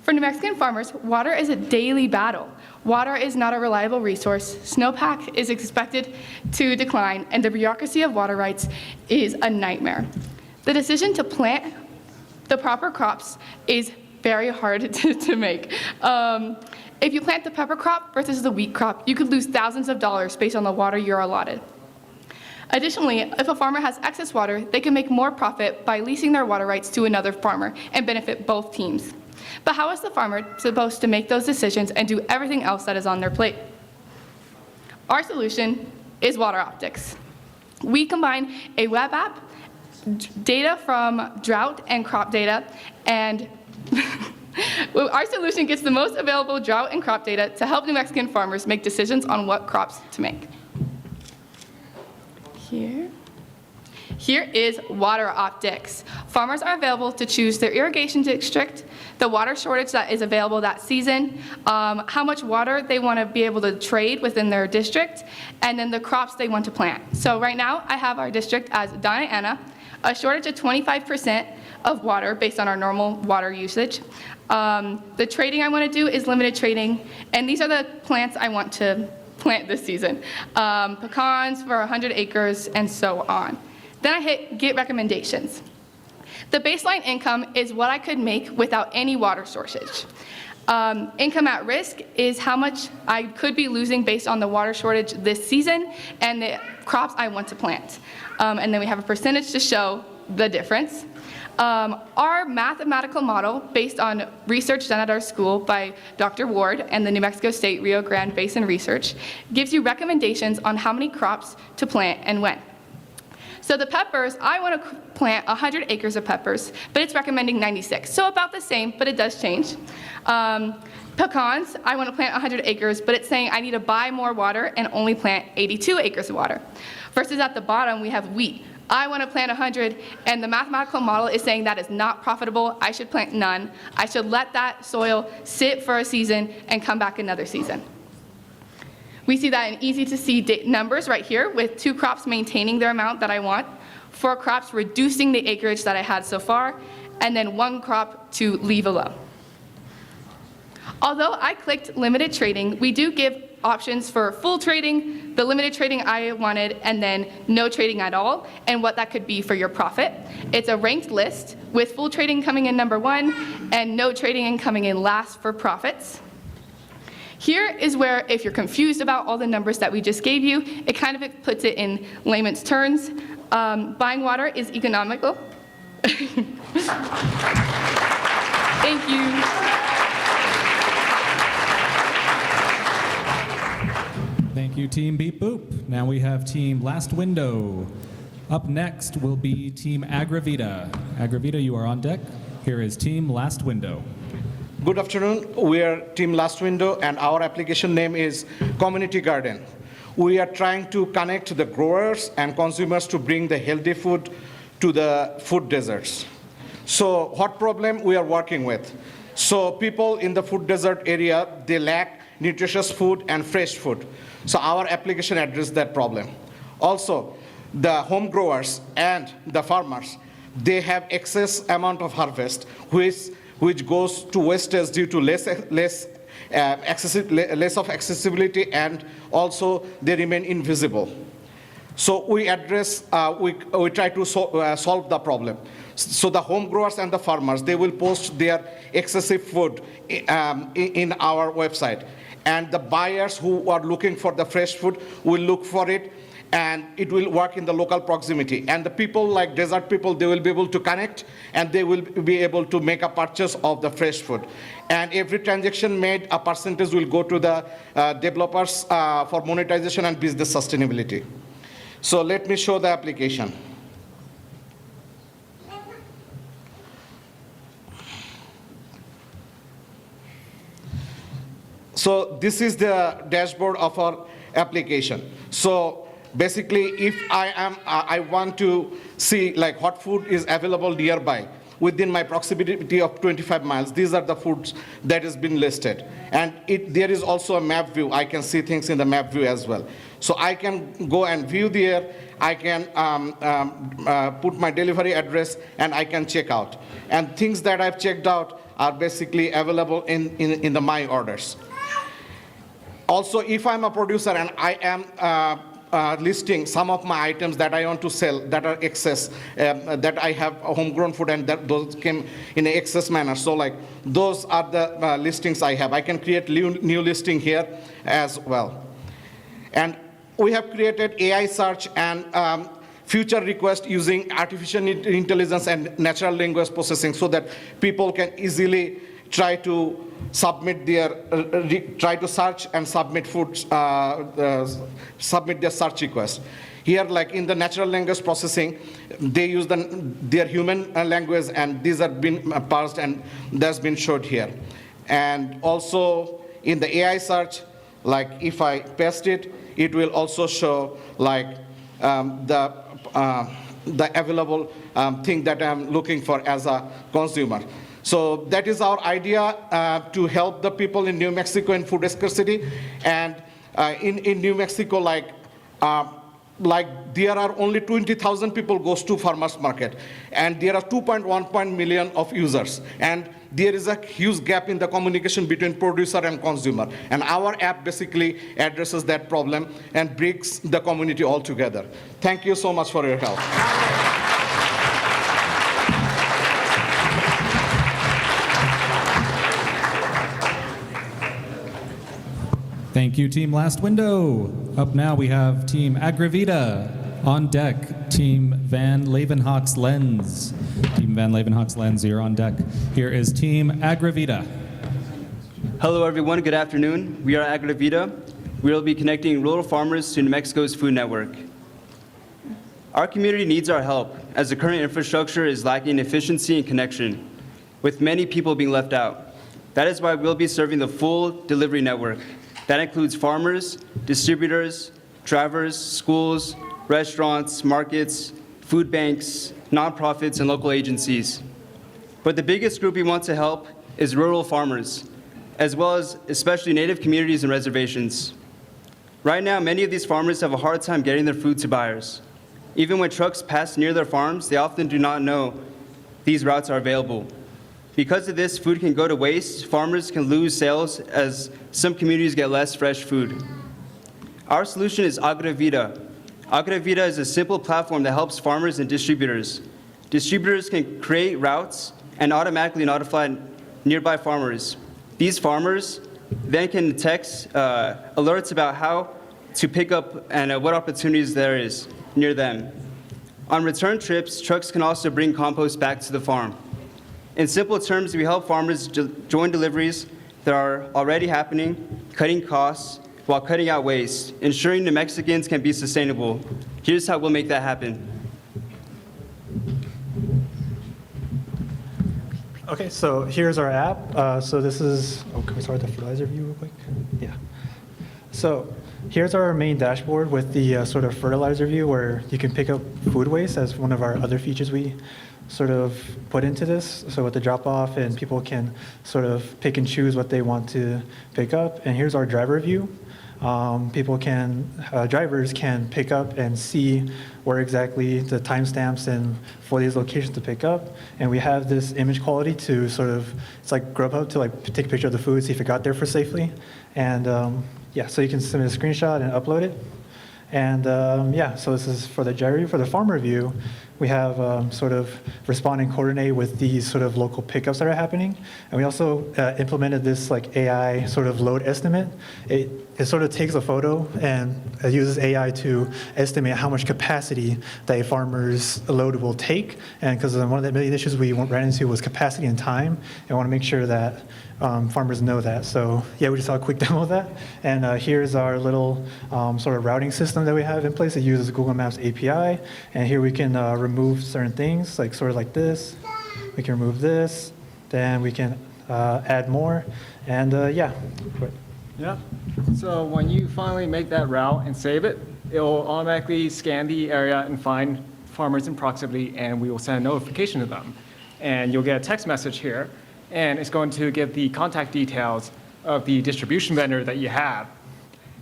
For New Mexican farmers, water is a daily battle. Water is not a reliable resource. Snowpack is expected to decline, and the bureaucracy of water rights is a nightmare. The decision to plant the proper crops is very hard to make. If you plant the pepper crop versus the wheat crop, you could lose thousands of dollars based on the water you're allotted. Additionally, if a farmer has excess water, they can make more profit by leasing their water rights to another farmer and benefit both teams. But how is the farmer supposed to make those decisions and do everything else that is on their plate? Our solution is Water Optics. We combine a web app, data from drought and crop data, and our solution gets the most available drought and crop data to help New Mexican farmers make decisions on what crops to make. Here is Water Optics. Farmers are available to choose their irrigation district, the water shortage that is available that season, how much water they want to be able to trade within their district, and then the crops they want to plant. So right now, I have our district as Diana, a shortage of 25% of water based on our normal water usage. The trading I want to do is limited trading, and these are the plants I want to plant this season. Pecans for 100 acres and so on. Then I hit Get Recommendations. The baseline income is what I could make without any water shortage. Income at risk is how much I could be losing based on the water shortage this season and the crops I want to plant. And then we have a percentage to show the difference. Our mathematical model, based on research done at our school by Dr. Ward and the New Mexico State Rio Grande Basin Research, gives you recommendations on how many crops to plant and when. So the peppers, I want to plant 100 acres of peppers, but it's recommending 96. So about the same, but it does change. Pecans, I want to plant 100 acres, but it's saying I need to buy more water and only plant 82 acres of water. Versus at the bottom, we have wheat. I want to plant 100, and the mathematical model is saying that is not profitable. I should plant none. I should let that soil sit for a season and come back another season. We see that in easy to see numbers right here with 2 crops maintaining their amount that I want, 4 crops reducing the acreage that I had so far, and then 1 crop to leave alone. Although I clicked limited trading, we do give options for full trading, the limited trading I wanted, and then no trading at all, and what that could be for your profit. It's a ranked list with full trading coming in number 1 and no trading coming in last for profits. Here is where, if you're confused about all the numbers that we just gave you, it kind of puts it in layman's terms. Buying water is economical. Thank you. Thank you, Team Beep Boop. Now we have Team Last Window. Up next will be Team Agravita. Agravita, you are on deck. Here is Team Last Window. Good afternoon. We are Team Last Window, and our application name is Community Garden. We are trying to connect the growers and consumers to bring the healthy food to the food deserts. So what problem we are working with? So people in the food desert area, they lack nutritious food and fresh food. So our application addresses that problem. Also, the home growers and the farmers, they have excess amount of harvest, which goes to wastage due to less of accessibility, and also they remain invisible. So we address, we try to solve the problem. So the home growers and the farmers, they will post their excessive food in our website. And the buyers who are looking for the fresh food will look for it, and it will work in the local proximity. And the people, like desert people, they will be able to connect, and they will be able to make a purchase of the fresh food. And every transaction made, a percentage will go to the developers for monetization and business sustainability. So let me show the application. So this is the dashboard of our application. So basically, if I want to see like what food is available nearby within my proximity of 25 miles, these are the foods that has been listed. And there is also a map view. I can see things in the map view as well. So I can go and view there. I can put my delivery address, and I can check out. And things that I've checked out are basically available in the my orders. Also, if I'm a producer and I am listing some of my items that I want to sell that are excess, that I have homegrown food and that those came in an excess manner. So like those are the listings I have. I can create new listing here as well. And we have created AI search and future request using artificial intelligence and natural language processing so that people can easily try to submit their, try to search and submit foods, submit their search request. Here, like in the natural language processing, they use their human language, and these have been parsed, and that's been showed here. And also in the AI search, like if I paste it, it will also show like the available thing that I'm looking for as a consumer. So that is our idea to help the people in New Mexico in food scarcity. And in New Mexico, like there are only 20,000 people goes to farmers market, and there are 2.1 million of users. And there is a huge gap in the communication between producer and consumer. And our app basically addresses that problem and brings the community all together. Thank you so much for your help. Thank you, Team Last Window. Up now we have Team Agravita. On deck, Team Van Leeuwenhoek's Lens. Team Van Leeuwenhoek's Lens, you're on deck. Here is Team Agravita. Hello, everyone. Good afternoon. We are Agravita. We will be connecting rural farmers to New Mexico's food network. Our community needs our help, as the current infrastructure is lacking efficiency and connection, with many people being left out. That is why we'll be serving the full delivery network. That includes farmers, distributors, drivers, schools, restaurants, markets, food banks, nonprofits, and local agencies. But the biggest group we want to help is rural farmers, as well as especially Native communities and reservations. Right now, many of these farmers have a hard time getting their food to buyers. Even when trucks pass near their farms, they often do not know these routes are available. Because of this, food can go to waste, farmers can lose sales as some communities get less fresh food. Our solution is Agravita. Agravita is a simple platform that helps farmers and distributors. Distributors can create routes and automatically notify nearby farmers. These farmers then can text alerts about how to pick up and what opportunities there is near them. On return trips, trucks can also bring compost back to the farm. In simple terms, we help farmers join deliveries that are already happening, cutting costs, while cutting out waste, ensuring New Mexicans can be sustainable. Here's how we'll make that happen. Okay, so here's our app. So this is, can we start the fertilizer view real quick? Yeah. So here's our main dashboard with the sort of fertilizer view where you can pick up food waste as one of our other features we sort of put into this. So with the drop off, and people can sort of pick and choose what they want to pick up. And here's our driver view. Drivers can pick up and see where exactly the timestamps and for these locations to pick up. And we have this image quality to sort of, it's like Grubhub to like take a picture of the food, see if it got there for safely. And yeah, so you can submit a screenshot and upload it. And yeah, so this is for the gyro view. For the farmer view, we have sort of respond and coordinate with these sort of local pickups that are happening. And we also implemented this like AI sort of load estimate. It sort of takes a photo and uses AI to estimate how much capacity that a farmer's load will take. And because one of the main issues we ran into was capacity and time. And we want to make sure that farmers know that. So yeah, we just saw a quick demo of that. And here's our little sort of routing system that we have in place. It uses Google Maps API. And here we can remove certain things, like sort of like this. We can remove this. Then we can add more. And yeah. Yeah. So when you finally make that route and save it, it will automatically scan the area and find farmers in proximity, and we will send a notification to them. And you'll get a text message here, and it's going to give the contact details of the distribution vendor that you have.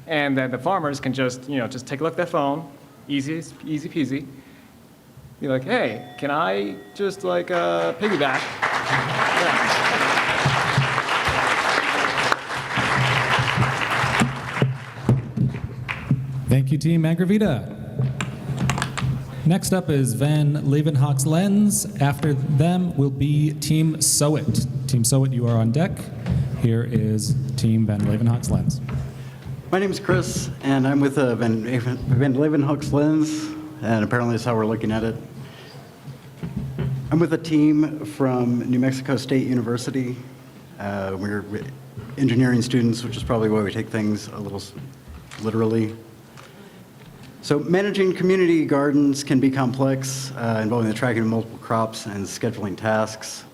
And then the farmers can just take a look at their phone, easy peasy. Be like, hey, can I just like piggyback? Yeah. Thank you, Team Agravita. Next up is Van Leeuwenhoek's Lens. After them will be Team Sowit. Team Sowit, you are on deck. Here is Team Van Leeuwenhoek's Lens. My name is Chris, and I'm with Van Leeuwenhoek's Lens, and apparently that's how we're looking at it. I'm with a team from New Mexico State University. We're engineering students, which is probably why we take things a little literally. So managing community gardens can be complex, involving the tracking of multiple crops and scheduling tasks.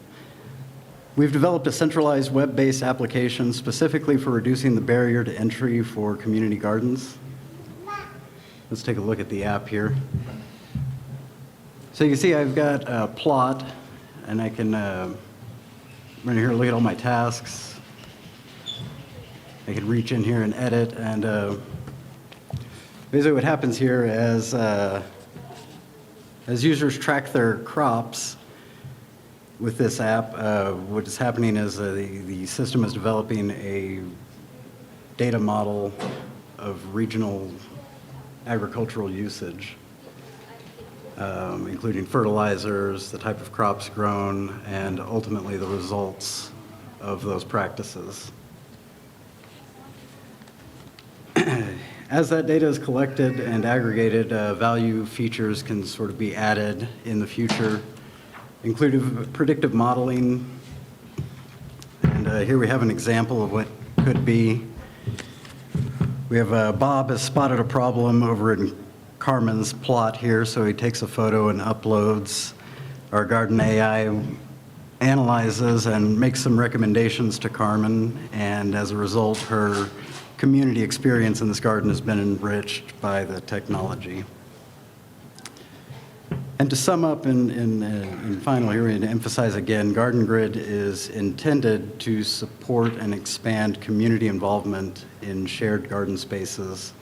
We've developed a centralized web-based application specifically for reducing the barrier to entry for community gardens. Let's take a look at the app here. So you can see I've got a plot, and I can run here and look at all my tasks. I can reach in here and edit, and basically what happens here as users track their crops with this app, what is happening is the system is developing a data model of regional agricultural usage, including fertilizers, the type of crops grown, and ultimately the results of those practices. As that data is collected and aggregated, value features can sort of be added in the future, including predictive modeling. And here we have an example of what could be. We have Bob has spotted a problem over in Carmen's plot here, so he takes a photo and uploads. Our garden AI analyzes and makes some recommendations to Carmen, and as a result, her community experience in this garden has been enriched by the technology. And to sum up in final here, and to emphasize again, Garden Grid is intended to support and expand community involvement in shared garden spaces,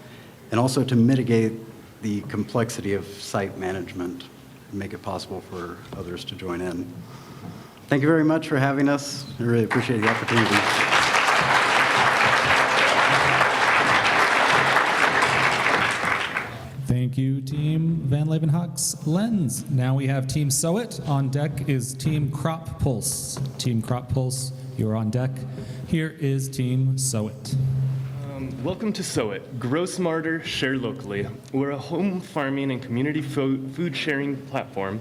and also to mitigate the complexity of site management and make it possible for others to join in. Thank you very much for having us. I really appreciate the opportunity. Thank you, Team Van Leeuwenhoek's Lens. Now we have Team Sowit. On deck is Team Crop Pulse. Team Crop Pulse, you're on deck. Here is Team Sowit. Welcome to Sowit, Grow Smarter, Share Locally. We're a home farming and community food sharing platform,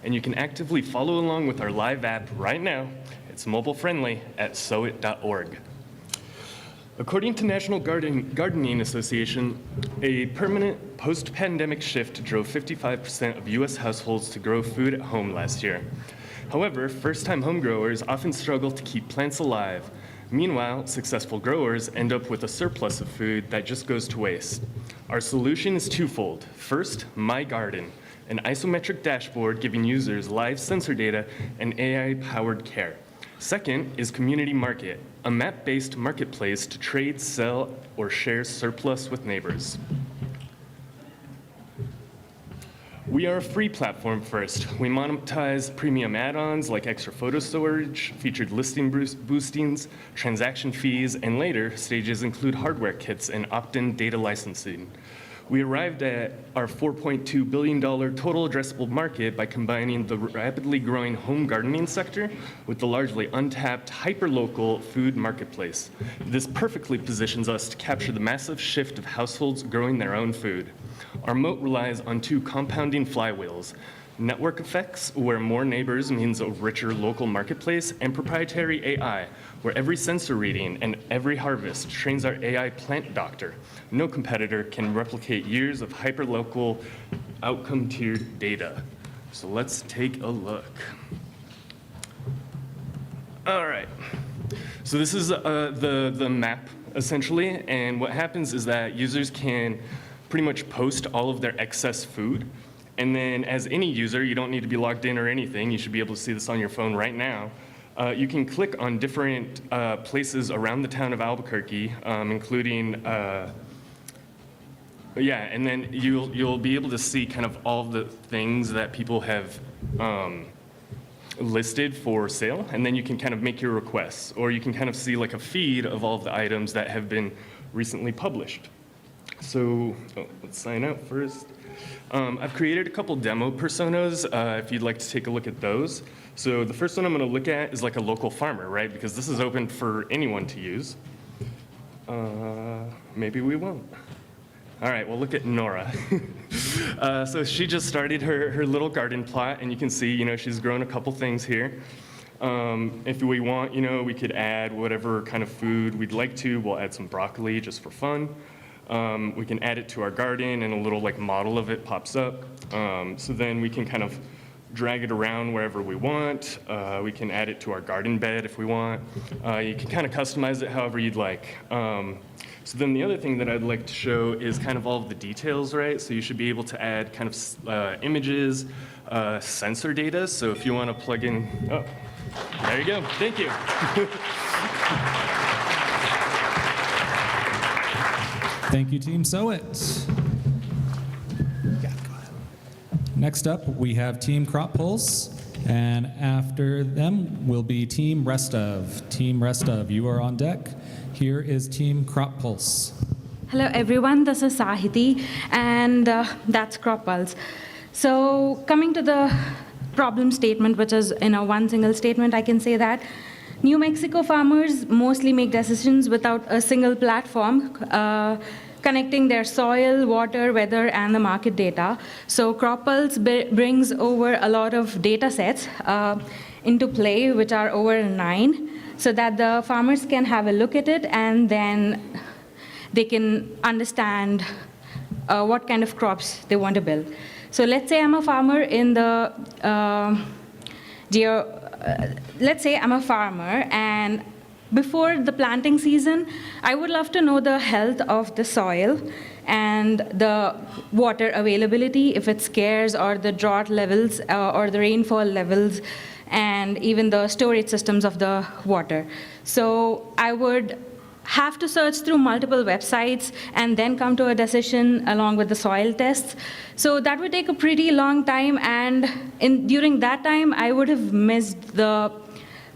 and you can actively follow along with our live app right now. It's mobile friendly at sowit.org. According to National Gardening Association, a permanent post-pandemic shift drove 55% of U.S. households to grow food at home last year. However, first-time home growers often struggle to keep plants alive. Meanwhile, successful growers end up with a surplus of food that just goes to waste. Our solution is twofold. First, My Garden, an isometric dashboard giving users live sensor data and AI-powered care. Second is Community Market, a map-based marketplace to trade, sell, or share surplus with neighbors. We are a free platform first. We monetize premium add-ons like extra photo storage, featured listing boostings, transaction fees, and later stages include hardware kits and opt-in data licensing. We arrived at our $4.2 billion total addressable market by combining the rapidly growing home gardening sector with the largely untapped hyperlocal food marketplace. This perfectly positions us to capture the massive shift of households growing their own food. Our moat relies on two compounding flywheels: network effects, where more neighbors means a richer local marketplace, and proprietary AI, where every sensor reading and every harvest trains our AI plant doctor. No competitor can replicate years of hyperlocal outcome-tiered data. So let's take a look. All right. So this is the map, essentially, and what happens is that users can pretty much post all of their excess food. And then as any user, you don't need to be logged in or anything. You should be able to see this on your phone right now. You can click on different places around the town of Albuquerque, including, and then you'll be able to see kind of all the things that people have listed for sale, and then you can kind of make your requests, or you can kind of see like a feed of all of the items that have been recently published. So let's sign up first. I've created a couple demo personas if you'd like to take a look at those. So the first one I'm going to look at is like a local farmer, right? Because this is open for anyone to use. Maybe we won't. All right, well, look at Nora. So she just started her little garden plot, and you can see, she's grown a couple things here. If we want, we could add whatever kind of food we'd like to. We'll add some broccoli just for fun. We can add it to our garden, and a little like model of it pops up. So then we can kind of drag it around wherever we want. We can add it to our garden bed if we want. You can kind of customize it however you'd like. So then the other thing that I'd like to show is kind of all of the details, right? So you should be able to add kind of images, sensor data. So if you want to plug in, oh, there you go. Thank you. Thank you, Team Sowit. Next up, we have Team Crop Pulse, and after them will be Team Restov. Team Restov, you are on deck. Here is Team Crop Pulse. Hello, everyone. This is Sahiti, and that's Crop Pulse. So coming to the problem statement, which is in a one single statement, I can say that New Mexico farmers mostly make decisions without a single platform. connecting their soil, water, weather, and the market data. So Crop Pulse brings over a lot of data sets into play, which are over 9, so that the farmers can have a look at it, and then they can understand what kind of crops they want to build. So let's say I'm a farmer in the let's say I'm a farmer, and before the planting season, I would love to know the health of the soil and the water availability, if it's scarce, or the drought levels, or the rainfall levels, and even the storage systems of the water. So I would have to search through multiple websites and then come to a decision along with the soil tests. So that would take a pretty long time, and during that time, I would have missed the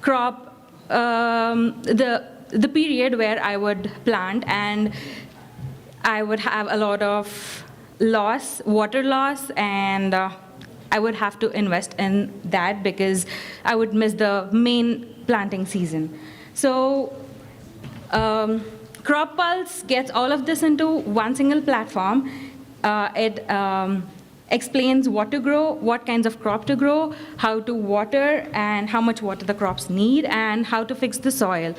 crop, the period where I would plant, and I would have a lot of loss, water loss, and I would have to invest in that because I would miss the main planting season. So Crop Pulse gets all of this into one single platform. It explains what to grow, what kinds of crop to grow, how to water, and how much water the crops need, and how to fix the soil.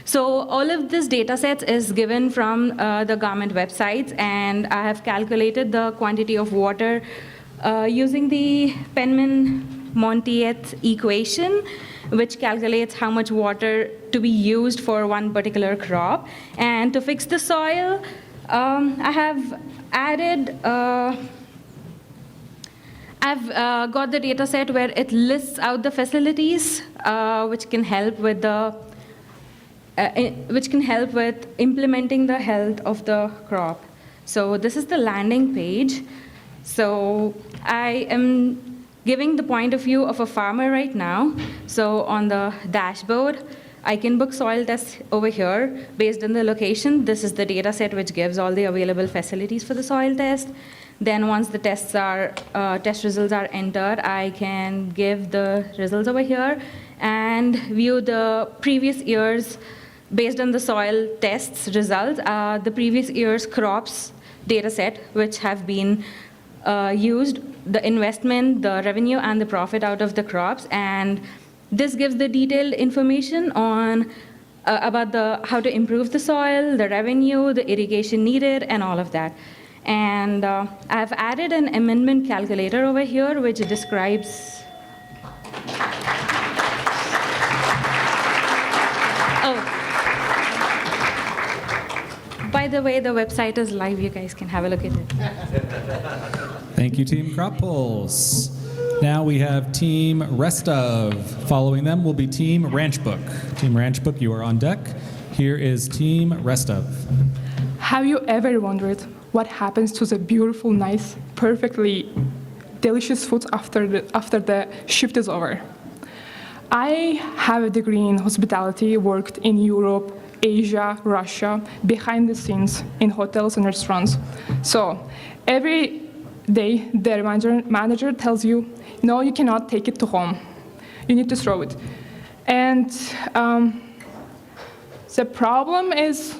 So all of this data sets is given from the government websites, and I have calculated the quantity of water using the Penman-Montieth equation, which calculates how much water to be used for one particular crop. And to fix the soil, I have added, I've got the data set where it lists out the facilities which can help with implementing the health of the crop. So this is the landing page. So I am giving the point of view of a farmer right now. So on the dashboard, I can book soil tests over here based on the location. This is the data set which gives all the available facilities for the soil test. Then once the test results are entered, I can give the results over here and view the previous year's, based on the soil tests results, the previous year's crops data set, which have been used, the investment, the revenue, and the profit out of the crops. And this gives the detailed information on about how to improve the soil, the revenue, the irrigation needed, and all of that. And I've added an amendment calculator over here, which describes. Oh, by the way, the website is live. You guys can have a look at it. Thank you, Team Crop Pulse. Now we have Team Rest Of. Following them will be Team Ranch Book. Team Ranch Book, you are on deck. Here is Team Rest Of. Have you ever wondered what happens to the beautiful, nice, perfectly delicious food after the shift is over? I have a degree in hospitality, worked in Europe, Asia, Russia, behind the scenes in hotels and restaurants. So every day, the manager tells you, no, you cannot take it to home. You need to throw it. And the problem is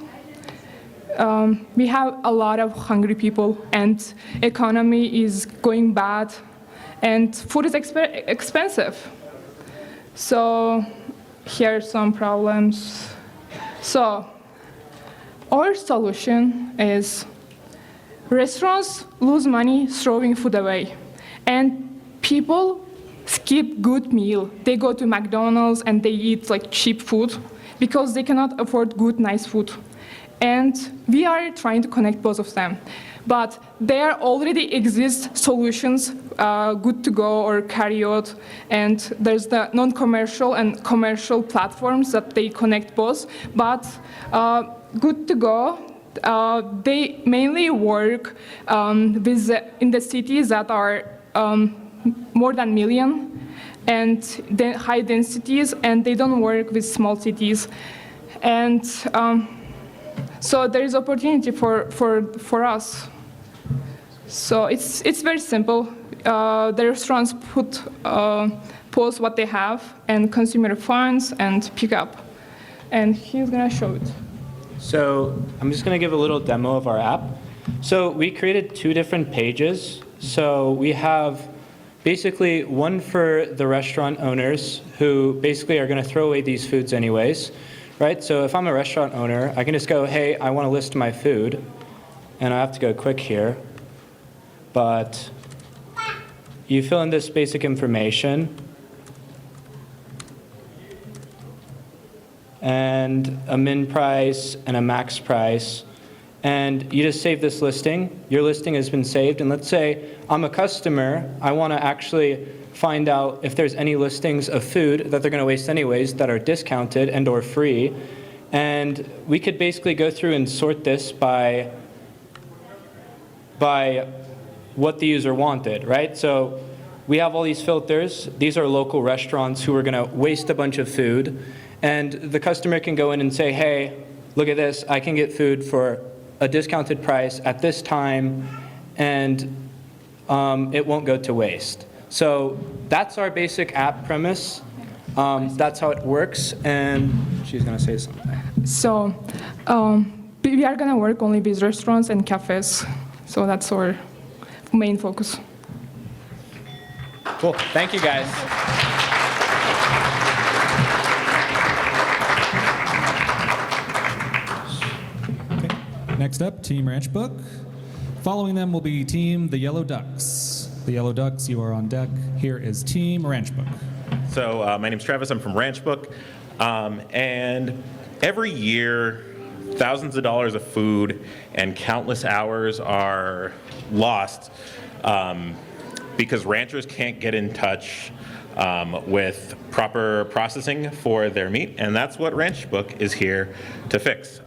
we have a lot of hungry people, and economy is going bad, and food is expensive. So here are some problems. So our solution is restaurants lose money throwing food away, and people skip good meal. They go to McDonald's and they eat like cheap food because they cannot afford good, nice food. And we are trying to connect both of them. But there already exist solutions, Good to Go or Carryout, and there's the non-commercial and commercial platforms that they connect both. But Good to Go, they mainly work in the cities that are more than million and then high densities, and they don't work with small cities. And so there is opportunity for us. So it's very simple. The restaurants post what they have, and consumer finds and pick up. And he's gonna show it. So I'm just going to give a little demo of our app. So we created 2 different pages. So we have basically one for the restaurant owners who basically are going to throw away these foods anyways, right? So if I'm a restaurant owner, I can just go, hey, I want to list my food. And I have to go quick here. But you fill in this basic information. And a min price and a max price. And you just save this listing. Your listing has been saved. And let's say I'm a customer. I want to actually find out if there's any listings of food that they're going to waste anyways that are discounted and or free. And we could basically go through and sort this by what the user wanted, right? So we have all these filters. These are local restaurants who are going to waste a bunch of food. And the customer can go in and say, hey, look at this. I can get food for a discounted price at this time, and it won't go to waste. So that's our basic app premise. That's how it works. And she's going to say something. So we are going to work only with restaurants and cafes. So that's our main focus. Cool. Thank you, guys. Next up, Team Ranch Book. Following them will be Team The Yellow Ducks. The Yellow Ducks, you are on deck. Here is Team Ranch Book. So my name's Travis. I'm from Ranch Book. And every year, thousands of dollars of food and countless hours are lost because ranchers can't get in touch with proper processing for their meat, and that's what Ranch Book is here to fix.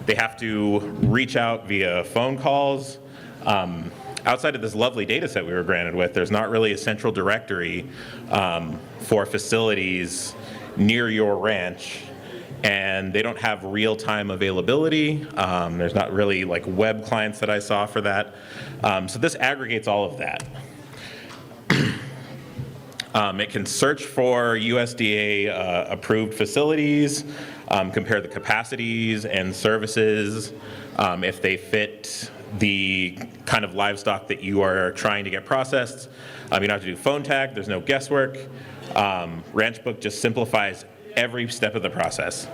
They have to reach out via phone calls. Outside of this lovely data set we were granted with, there's not really a central directory for facilities near your ranch, and they don't have real-time availability. There's not really like web clients that I saw for that. So this aggregates all of that. It can search for USDA approved facilities, compare the capacities and services if they fit the kind of livestock that you are trying to get processed. You don't have to do phone tag, there's no guesswork. Ranch Book just simplifies every step of the process.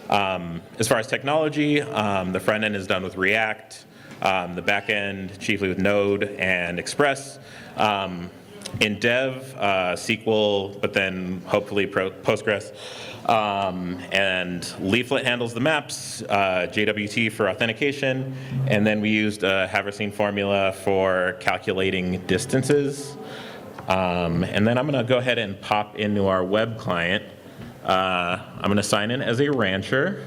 As far as technology, the front end is done with React, the back end chiefly with Node and Express. In Dev, SQL, but then hopefully Postgres. And Leaflet handles the maps, JWT for authentication, and then we used a Haversine formula for calculating distances. And then I'm going to go ahead and pop into our web client. I'm going to sign in as a rancher,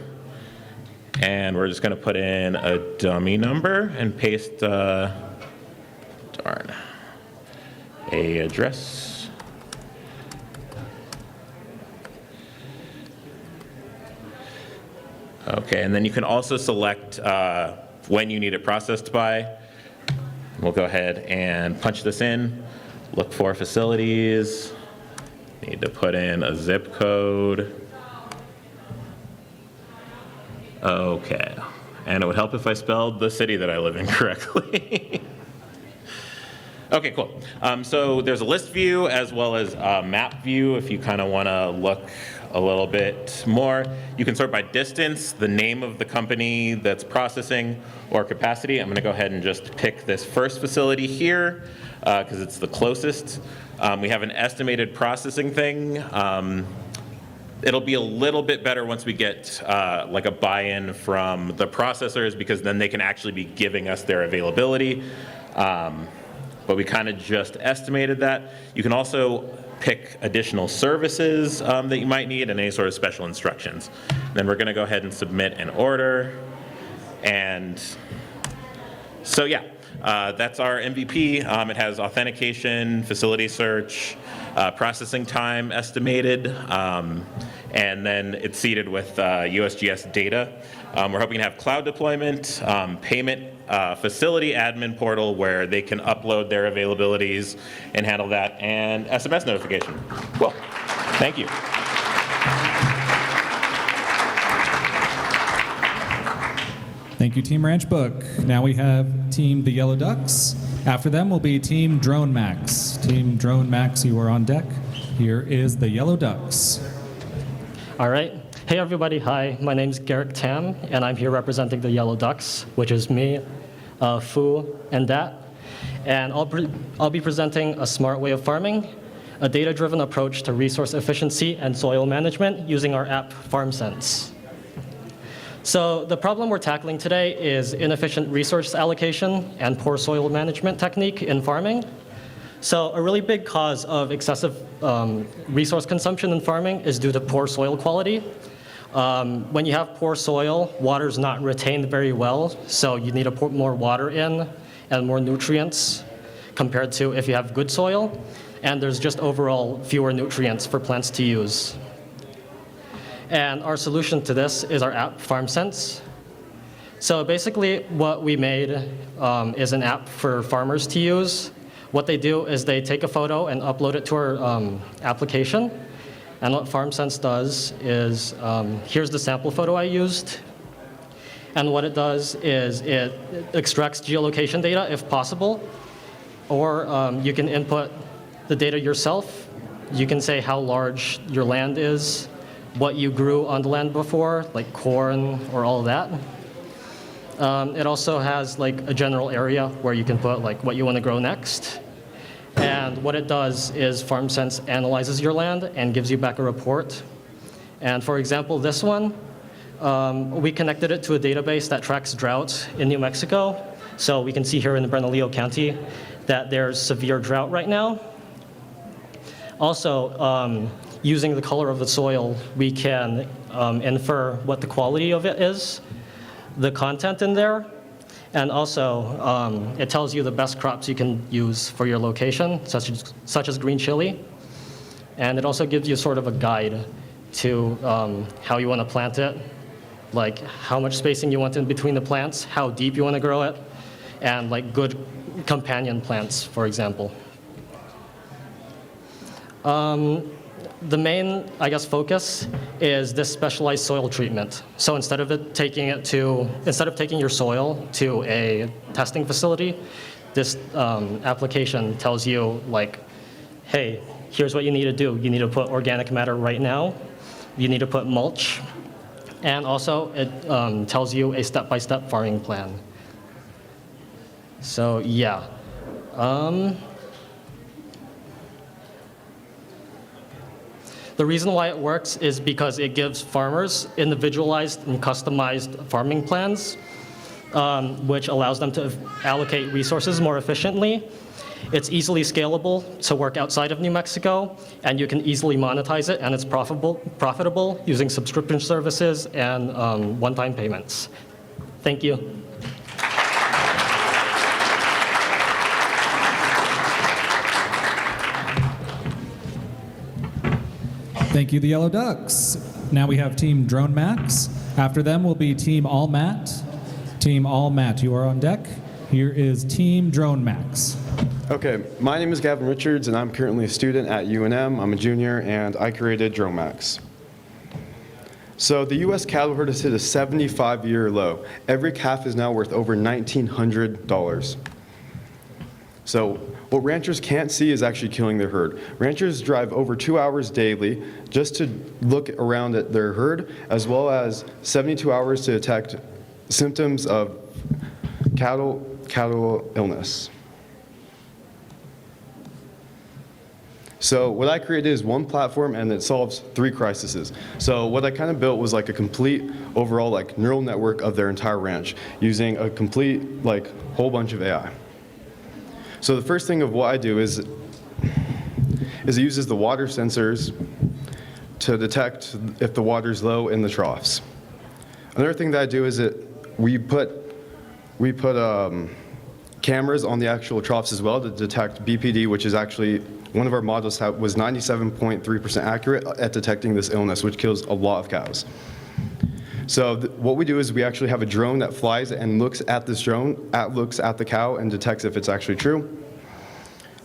and we're just going to put in a dummy number and paste, a address. Okay, and then you can also select when you need it processed by. We'll go ahead and punch this in, look for facilities, need to put in a zip code. Okay, and it would help if I spelled the city that I live in correctly. Okay, cool. So there's a list view as well as a map view if you kind of want to look a little bit more. You can sort by distance, the name of the company that's processing, or capacity. I'm going to go ahead and just pick this first facility here because it's the closest. We have an estimated processing thing. It'll be a little bit better once we get like a buy-in from the processors, because then they can actually be giving us their availability. But we kind of just estimated that. You can also pick additional services that you might need and any sort of special instructions. Then we're going to go ahead and submit an order. And so yeah, that's our MVP. It has authentication, facility search, processing time estimated, and then it's seeded with USGS data. We're hoping to have cloud deployment, payment, facility admin portal where they can upload their availabilities and handle that, and SMS notification. Cool. Thank you. Thank you, Team Ranch Book. Now we have Team The Yellow Ducks. After them will be Team Drone Max. Team Drone Max, you are on deck. Here is The Yellow Ducks. All right. Hey, everybody. Hi. My name's Garrick Tam, and I'm here representing the Yellow Ducks, which is me, Fu, and Dat. And I'll be presenting a smart way of farming, a data-driven approach to resource efficiency and soil management using our app FarmSense. So the problem we're tackling today is inefficient resource allocation and poor soil management technique in farming. So a really big cause of excessive resource consumption in farming is due to poor soil quality. When you have poor soil, water's not retained very well, so you need to put more water in and more nutrients compared to if you have good soil, and there's just overall fewer nutrients for plants to use. And our solution to this is our app, FarmSense. So basically what we made is an app for farmers to use. What they do is they take a photo and upload it to our application. And what FarmSense does is, here's the sample photo I used. And what it does is it extracts geolocation data if possible, or you can input the data yourself. You can say how large your land is, what you grew on the land before, like corn or all of that. It also has like a general area where you can put like what you want to grow next. And what it does is FarmSense analyzes your land and gives you back a report. And for example, this one, we connected it to a database that tracks drought in New Mexico. So we can see here in Bernalillo County that there's severe drought right now. Also, using the color of the soil, we can infer what the quality of it is, the content in there, and also it tells you the best crops you can use for your location, such as green chili. And it also gives you sort of a guide to how you want to plant it, like how much spacing you want in between the plants, how deep you want to grow it, and like good companion plants, for example. The main, I guess, focus is this specialized soil treatment. So instead of taking your soil to a testing facility, this application tells you like, hey, here's what you need to do. You need to put organic matter right now. You need to put mulch. And also it tells you a step-by-step farming plan. So yeah. The reason why it works is because it gives farmers individualized and customized farming plans, which allows them to allocate resources more efficiently. It's easily scalable to work outside of New Mexico, and you can easily monetize it, and it's profitable using subscription services and one-time payments. Thank you. Thank you, the Yellow Ducks. Now we have Team Drone Max. After them will be Team All Matt. Team All Matt, you are on deck. Here is Team Drone Max. Okay, my name is Gavin Richards, and I'm currently a student at UNM. I'm a junior, and I created Drone Max. So the U.S. cattle herd has hit a 75-year low. Every calf is now worth over $1,900. So what ranchers can't see is actually killing their herd. Ranchers drive over 2 hours daily just to look around at their herd, as well as 72 hours to detect symptoms of cattle illness. So what I created is one platform, and it solves 3 crises. So what I kind of built was like a complete overall like neural network of their entire ranch using a complete like whole bunch of AI. So the first thing of what I do is it uses the water sensors to detect if the water's low in the troughs. Another thing that I do is we put cameras on the actual troughs as well to detect BPD, which is actually one of our models was 97.3% accurate at detecting this illness, which kills a lot of cows. So what we do is we actually have a drone that flies and looks at this drone, looks at the cow and detects if it's actually true.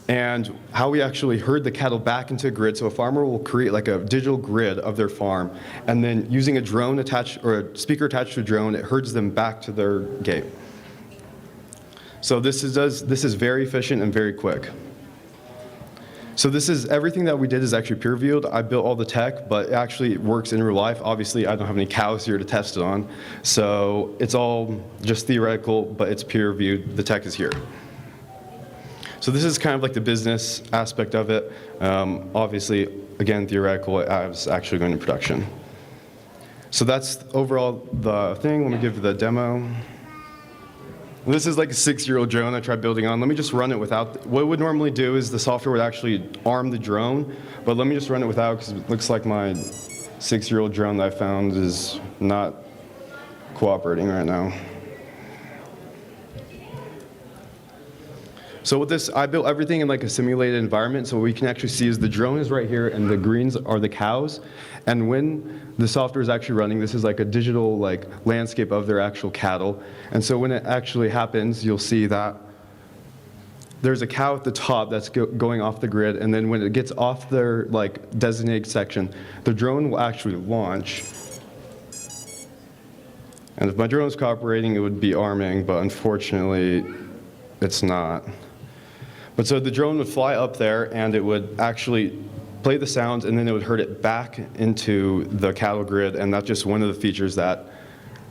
and how we actually herd the cattle back into a grid. So a farmer will create like a digital grid of their farm, and then using a drone attached or a speaker attached to a drone, it herds them back to their gate. So this is very efficient and very quick. So this is everything that we did is actually peer reviewed. I built all the tech, but it actually works in real life. Obviously, I don't have any cows here to test it on, so it's all just theoretical, but it's peer reviewed. The tech is here. So this is kind of like the business aspect of it. Obviously, again, theoretical, I was actually going to production. So that's overall the thing. Let me give the demo. This is like a 6-year-old drone I tried building on. Let me just run it without. What it would normally do is the software would actually arm the drone, but let me just run it without because it looks like my 6-year-old drone that I found is not cooperating right now. So with this, I built everything in like a simulated environment, so what we can actually see is the drone is right here and the greens are the cows. And when the software is actually running, this is like a digital like landscape of their actual cattle. And so when it actually happens, you'll see that there's a cow at the top that's going off the grid, and then when it gets off their like designated section, the drone will actually launch. And if my drone was cooperating, it would be arming, but unfortunately, it's not. But so the drone would fly up there and it would actually play the sounds and then it would herd it back into the cattle grid, and that's just one of the features that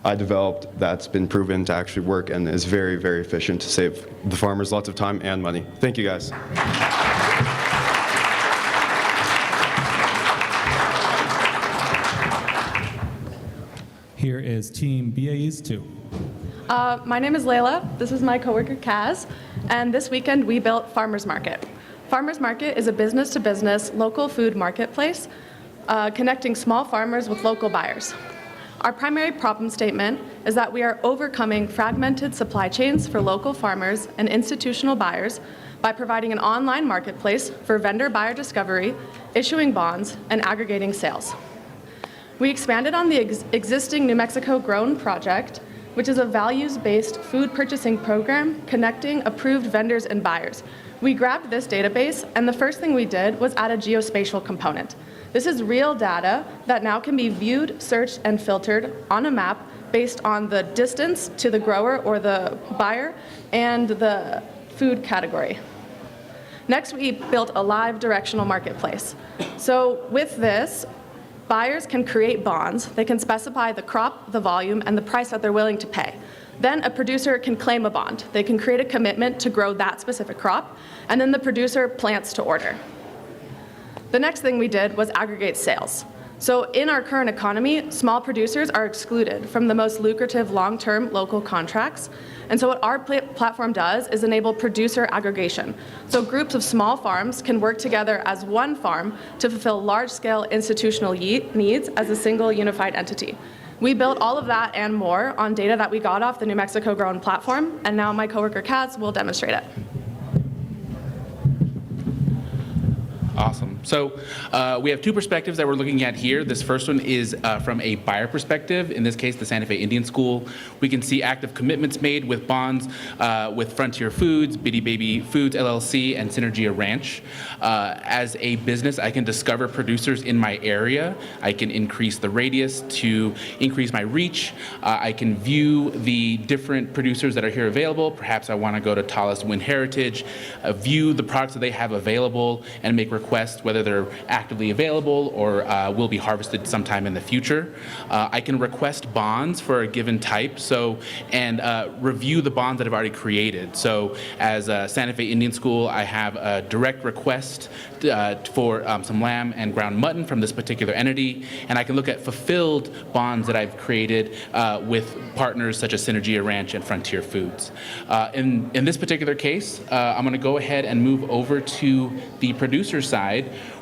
I developed that's been proven to actually work and is very, very efficient to save the farmers lots of time and money. Thank you guys. Here is Team BAE's 2. My name is Layla. This is my coworker Kaz, and this weekend we built Farmers Market. Farmers Market is a business-to-business local food marketplace connecting small farmers with local buyers. Our primary problem statement is that we are overcoming fragmented supply chains for local farmers and institutional buyers by providing an online marketplace for vendor-buyer discovery, issuing bonds, and aggregating sales. We expanded on the existing New Mexico Grown project, which is a values-based food purchasing program connecting approved vendors and buyers. We grabbed this database, and the first thing we did was add a geospatial component. This is real data that now can be viewed, searched, and filtered on a map based on the distance to the grower or the buyer and the food category. Next, we built a live directional marketplace. So with this, buyers can create bonds. They can specify the crop, the volume, and the price that they're willing to pay. Then a producer can claim a bond. They can create a commitment to grow that specific crop, and then the producer plants to order. The next thing we did was aggregate sales. So in our current economy, small producers are excluded from the most lucrative long-term local contracts. And so what our platform does is enable producer aggregation. So groups of small farms can work together as one farm to fulfill large-scale institutional needs as a single unified entity. We built all of that and more on data that we got off the New Mexico Grown platform, and now my coworker Kaz will demonstrate it. Awesome. So we have two perspectives that we're looking at here. This first one is from a buyer perspective, in this case, the Santa Fe Indian School. We can see active commitments made with bonds with Frontier Foods, Bitty Baby Foods LLC, and Synergia Ranch. As a business, I can discover producers in my area. I can increase the radius to increase my reach. I can view the different producers that are here available. Perhaps I want to go to Tallis Wind Heritage, view the products that they have available, and make requests whether they're actively available or will be harvested sometime in the future. I can request bonds for a given type, and review the bonds that I've already created. So as Santa Fe Indian School, I have a direct request for some lamb and ground mutton from this particular entity, and I can look at fulfilled bonds that I've created with partners such as Synergia Ranch and Frontier Foods. In this particular case, I'm going to go ahead and move over to the producer side,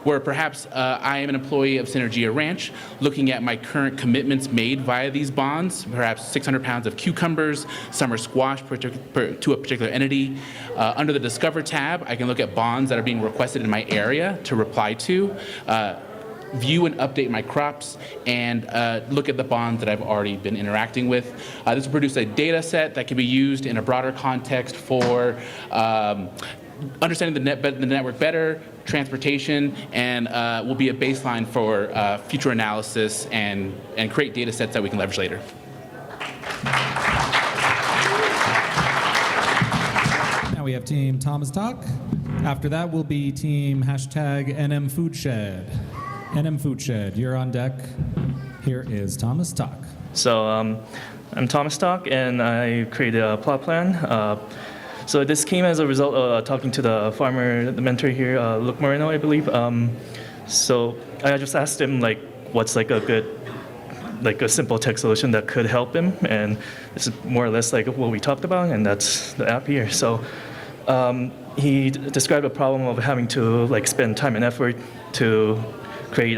where perhaps I am an employee of Synergia Ranch, looking at my current commitments made via these bonds, perhaps 600 pounds of cucumbers, summer squash to a particular entity. Under the Discover tab, I can look at bonds that are being requested in my area to reply to, view and update my crops, and look at the bonds that I've already been interacting with. This will produce a data set that can be used in a broader context for understanding the network better, transportation, and will be a baseline for future analysis and create data sets that we can leverage later. Now we have team Thomas Talk. After that will be team #NM Foodshed. NM Foodshed, you're on deck. Here is Thomas Talk. So I'm Thomas Stock, and I created a plot plan. So this came as a result of talking to the farmer, the mentor here, Luke Moreno, I believe. So I just asked him like, what's like a good, like a simple tech solution that could help him, and this is more or less like what we talked about, and that's the app here. So he described a problem of having to like spend time and effort to create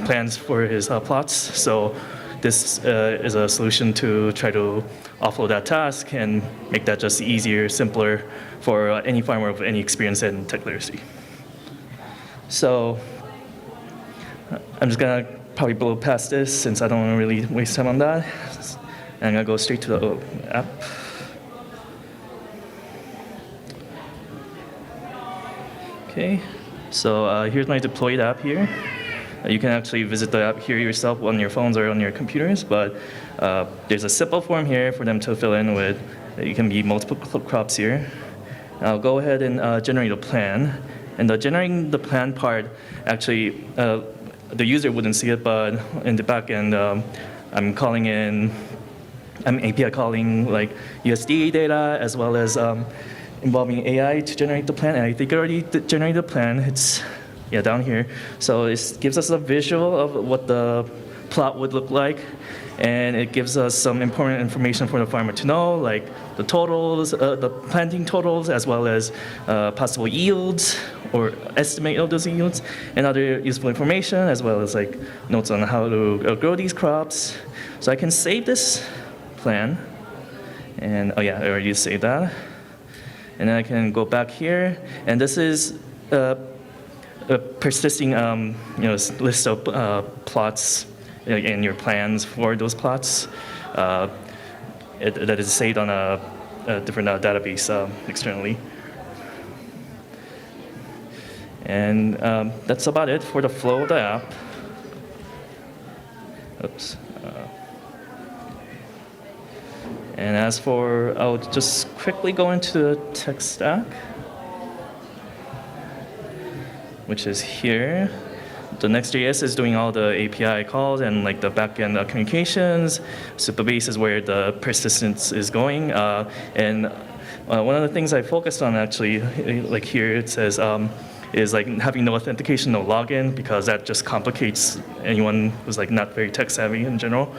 plans for his plots. So this is a solution to try to offload that task and make that just easier, simpler for any farmer of any experience in tech literacy. So I'm just gonna probably blow past this since I don't want to really waste time on that. And I'm gonna go straight to the app. Okay, so here's my deployed app here. You can actually visit the app here yourself on your phones or on your computers, but there's a simple form here for them to fill in with. It can be multiple crops here. I'll go ahead and generate a plan. And the generating the plan part, actually, the user wouldn't see it, but in the back end, I'm API calling like USDA data as well as involving AI to generate the plan. And I think I already generated the plan. It's down here. So it gives us a visual of what the plot would look like, and it gives us some important information for the farmer to know, like the totals, the planting totals, as well as possible yields or estimate of those yields, and other useful information, as well as like notes on how to grow these crops. So I can save this plan, and I already saved that. And then I can go back here, and this is a persisting list of plots in your plans for those plots that is saved on a different database externally. And that's about it for the flow of the app. Oops. And as for, I'll just quickly go into the tech stack, which is here. The Next.js is doing all the API calls and like the backend communications. Supabase is where the persistence is going. And one of the things I focused on actually, like here it says, is like having no authentication, no login, because that just complicates anyone who's like not very tech savvy in general.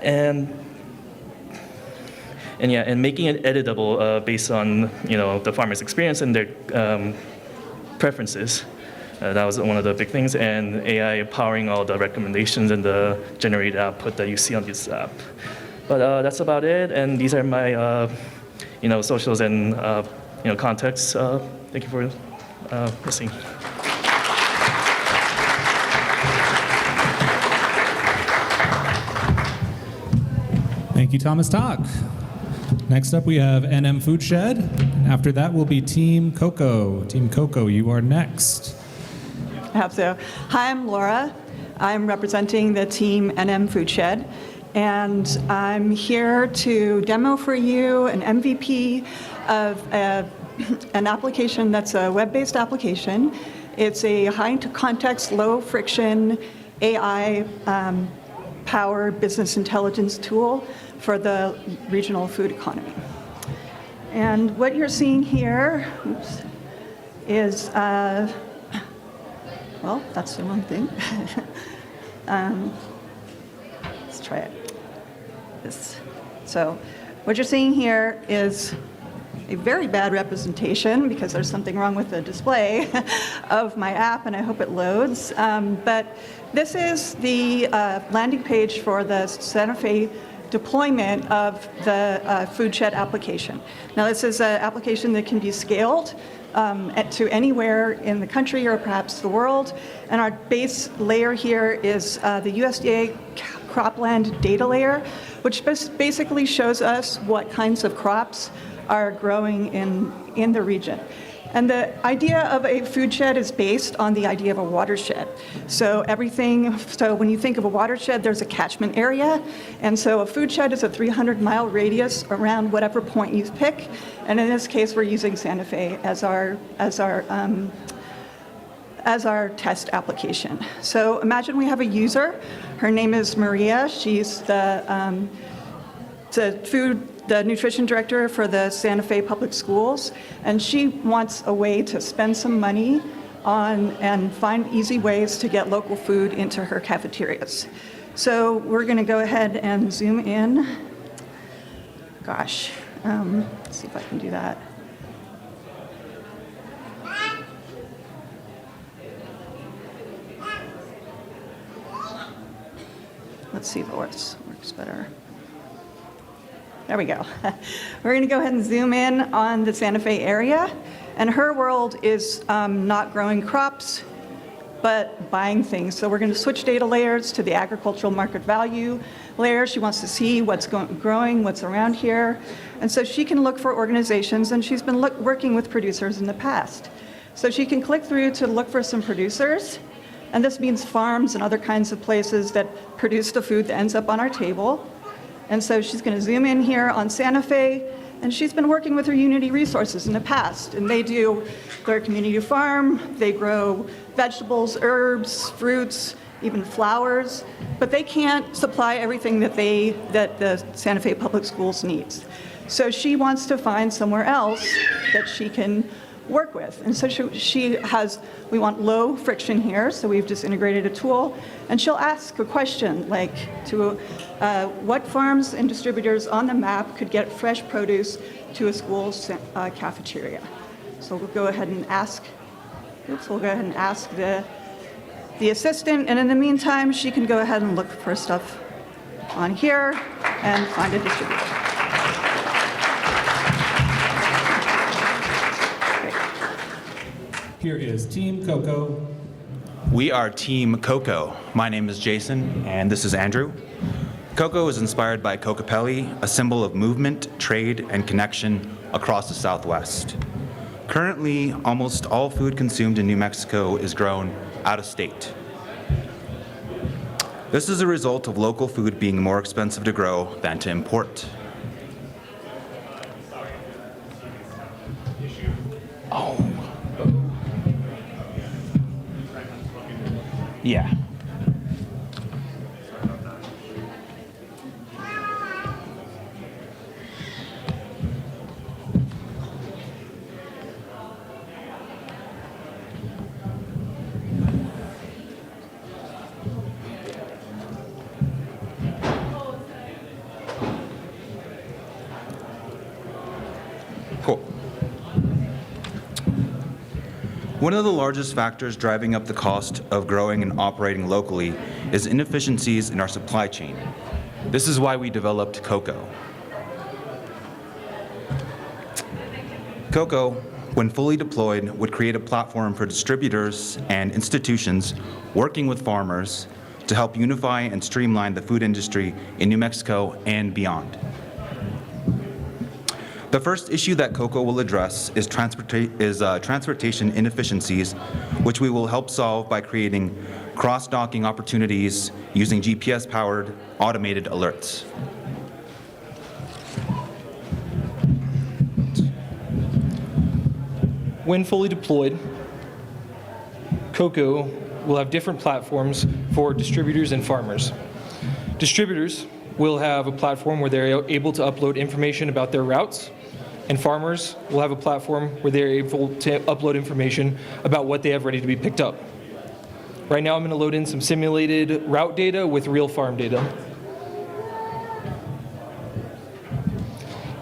And making it editable based on the farmer's experience and their preferences. That was one of the big things, and AI powering all the recommendations and the generated output that you see on this app. But that's about it, and these are my socials and contacts. Thank you for listening. Thank you, Thomas Talk. Next up, we have NM Foodshed. After that will be Team Coco. Team Coco, you are next. I hope so. Hi, I'm Laura. I'm representing the team NM Foodshed, and I'm here to demo for you an MVP of an application that's a web-based application. It's a high-context, low-friction AI-powered business intelligence tool for the regional food economy. And what you're seeing here is, well, that's the wrong thing. Let's try it. So what you're seeing here is a very bad representation, because there's something wrong with the display of my app, and I hope it loads. But this is the landing page for the Santa Fe deployment of the Foodshed application. Now, this is an application that can be scaled to anywhere in the country or perhaps the world. And our base layer here is the USDA cropland data layer, which basically shows us what kinds of crops are growing in the region. And the idea of a food shed is based on the idea of a watershed. So when you think of a watershed, there's a catchment area. And so a food shed is a 300-mile radius around whatever point you pick. And in this case, we're using Santa Fe as our test application. So imagine we have a user. Her name is Maria. She's the nutrition director for the Santa Fe Public Schools, and she wants a way to spend some money on and find easy ways to get local food into her cafeterias. So we're going to go ahead and zoom in. Gosh, let's see if I can do that. Let's see if it works better. There we go. We're going to go ahead and zoom in on the Santa Fe area. And her world is not growing crops, but buying things. So we're going to switch data layers to the agricultural market value layer. She wants to see what's growing, what's around here. And so she can look for organizations, and she's been working with producers in the past. So she can click through to look for some producers. And this means farms and other kinds of places that produce the food that ends up on our table. And so she's going to zoom in here on Santa Fe, and she's been working with her Unity resources in the past. And they're a community farm, they grow vegetables, herbs, fruits, even flowers, but they can't supply everything that the Santa Fe Public Schools needs. So she wants to find somewhere else that she can work with. And so we want low friction here, so we've just integrated a tool, and she'll ask a question like what farms and distributors on the map could get fresh produce to a school's cafeteria. So we'll go ahead and ask the assistant, and in the meantime, she can go ahead and look for stuff on here and find a distributor. Here is Team Coco. We are Team Coco. My name is Jason, and this is Andrew. Coco is inspired by Cocopelli, a symbol of movement, trade, and connection across the Southwest. Currently, almost all food consumed in New Mexico is grown out of state. This is a result of local food being more expensive to grow than to import. Yeah. Cool. One of the largest factors driving up the cost of growing and operating locally is inefficiencies in our supply chain. This is why we developed Coco. Coco, when fully deployed, would create a platform for distributors and institutions working with farmers to help unify and streamline the food industry in New Mexico and beyond. The first issue that Coco will address is transportation inefficiencies, which we will help solve by creating cross-docking opportunities using GPS-powered automated alerts. When fully deployed, Coco will have different platforms for distributors and farmers. Distributors will have a platform where they're able to upload information about their routes, and farmers will have a platform where they're able to upload information about what they have ready to be picked up. Right now I'm going to load in some simulated route data with real farm data.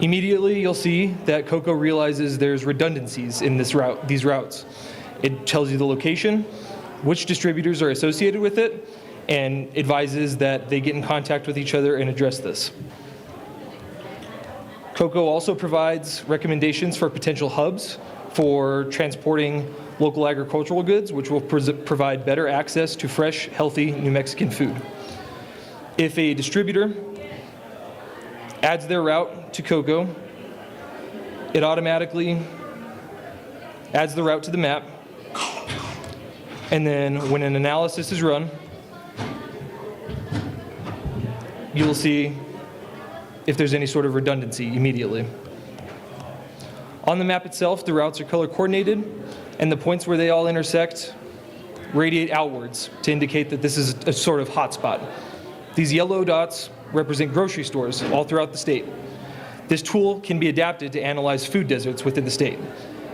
Immediately you'll see that Coco realizes there's redundancies in these routes. It tells you the location, which distributors are associated with it, and advises that they get in contact with each other and address this. Coco also provides recommendations for potential hubs for transporting local agricultural goods, which will provide better access to fresh, healthy New Mexican food. If a distributor adds their route to Coco, it automatically adds the route to the map. And then when an analysis is run, you will see if there's any sort of redundancy immediately. On the map itself, the routes are color coordinated, and the points where they all intersect radiate outwards to indicate that this is a sort of hotspot. These yellow dots represent grocery stores all throughout the state. This tool can be adapted to analyze food deserts within the state.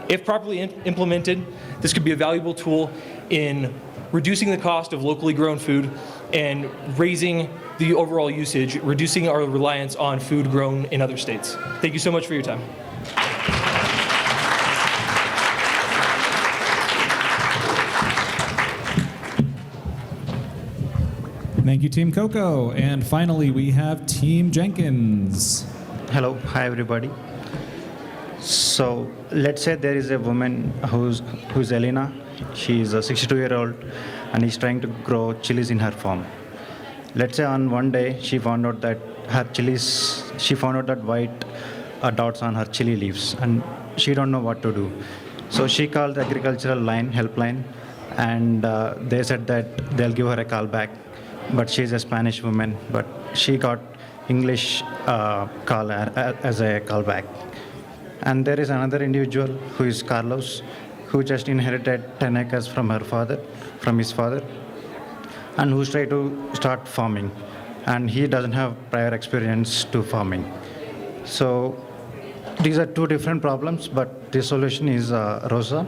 If properly implemented, this could be a valuable tool in reducing the cost of locally grown food and raising the overall usage, reducing our reliance on food grown in other states. Thank you so much for your time. Thank you, Team Coco. And finally, we have Team Jenkins. Hello, hi everybody. So let's say there is a woman who's Elena. She's a 62-year-old and is trying to grow chilies in her farm. Let's say on one day she found out that white dots on her chili leaves, and she don't know what to do. So she called the agricultural helpline, and they said that they'll give her a call back. But she's a Spanish woman, but she got English call as a callback. And there is another individual who is Carlos, who just inherited 10 acres from his father, and who's trying to start farming. And he doesn't have prior experience to farming. So these are two different problems, but the solution is Rosa.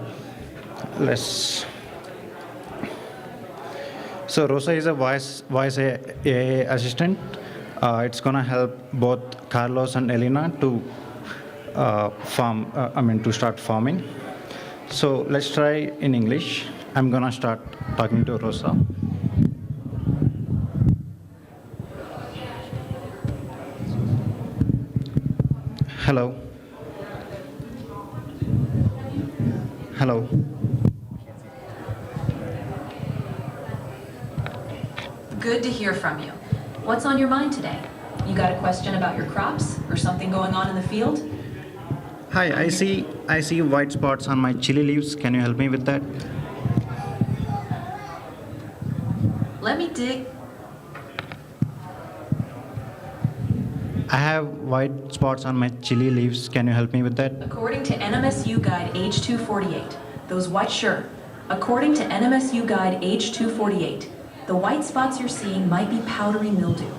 So Rosa is a voice AI assistant. It's gonna help both Carlos and Elena to to start farming. So let's try in English. I'm gonna start talking to Rosa. Hello. Hello. Good to hear from you. What's on your mind today? You got a question about your crops or something going on in the field? Hi, I see white spots on my chili leaves. Can you help me with that? Let me dig. I have white spots on my chili leaves. Can you help me with that? According to NMSU Guide H248, according to NMSU Guide H248, the white spots you're seeing might be powdery mildew.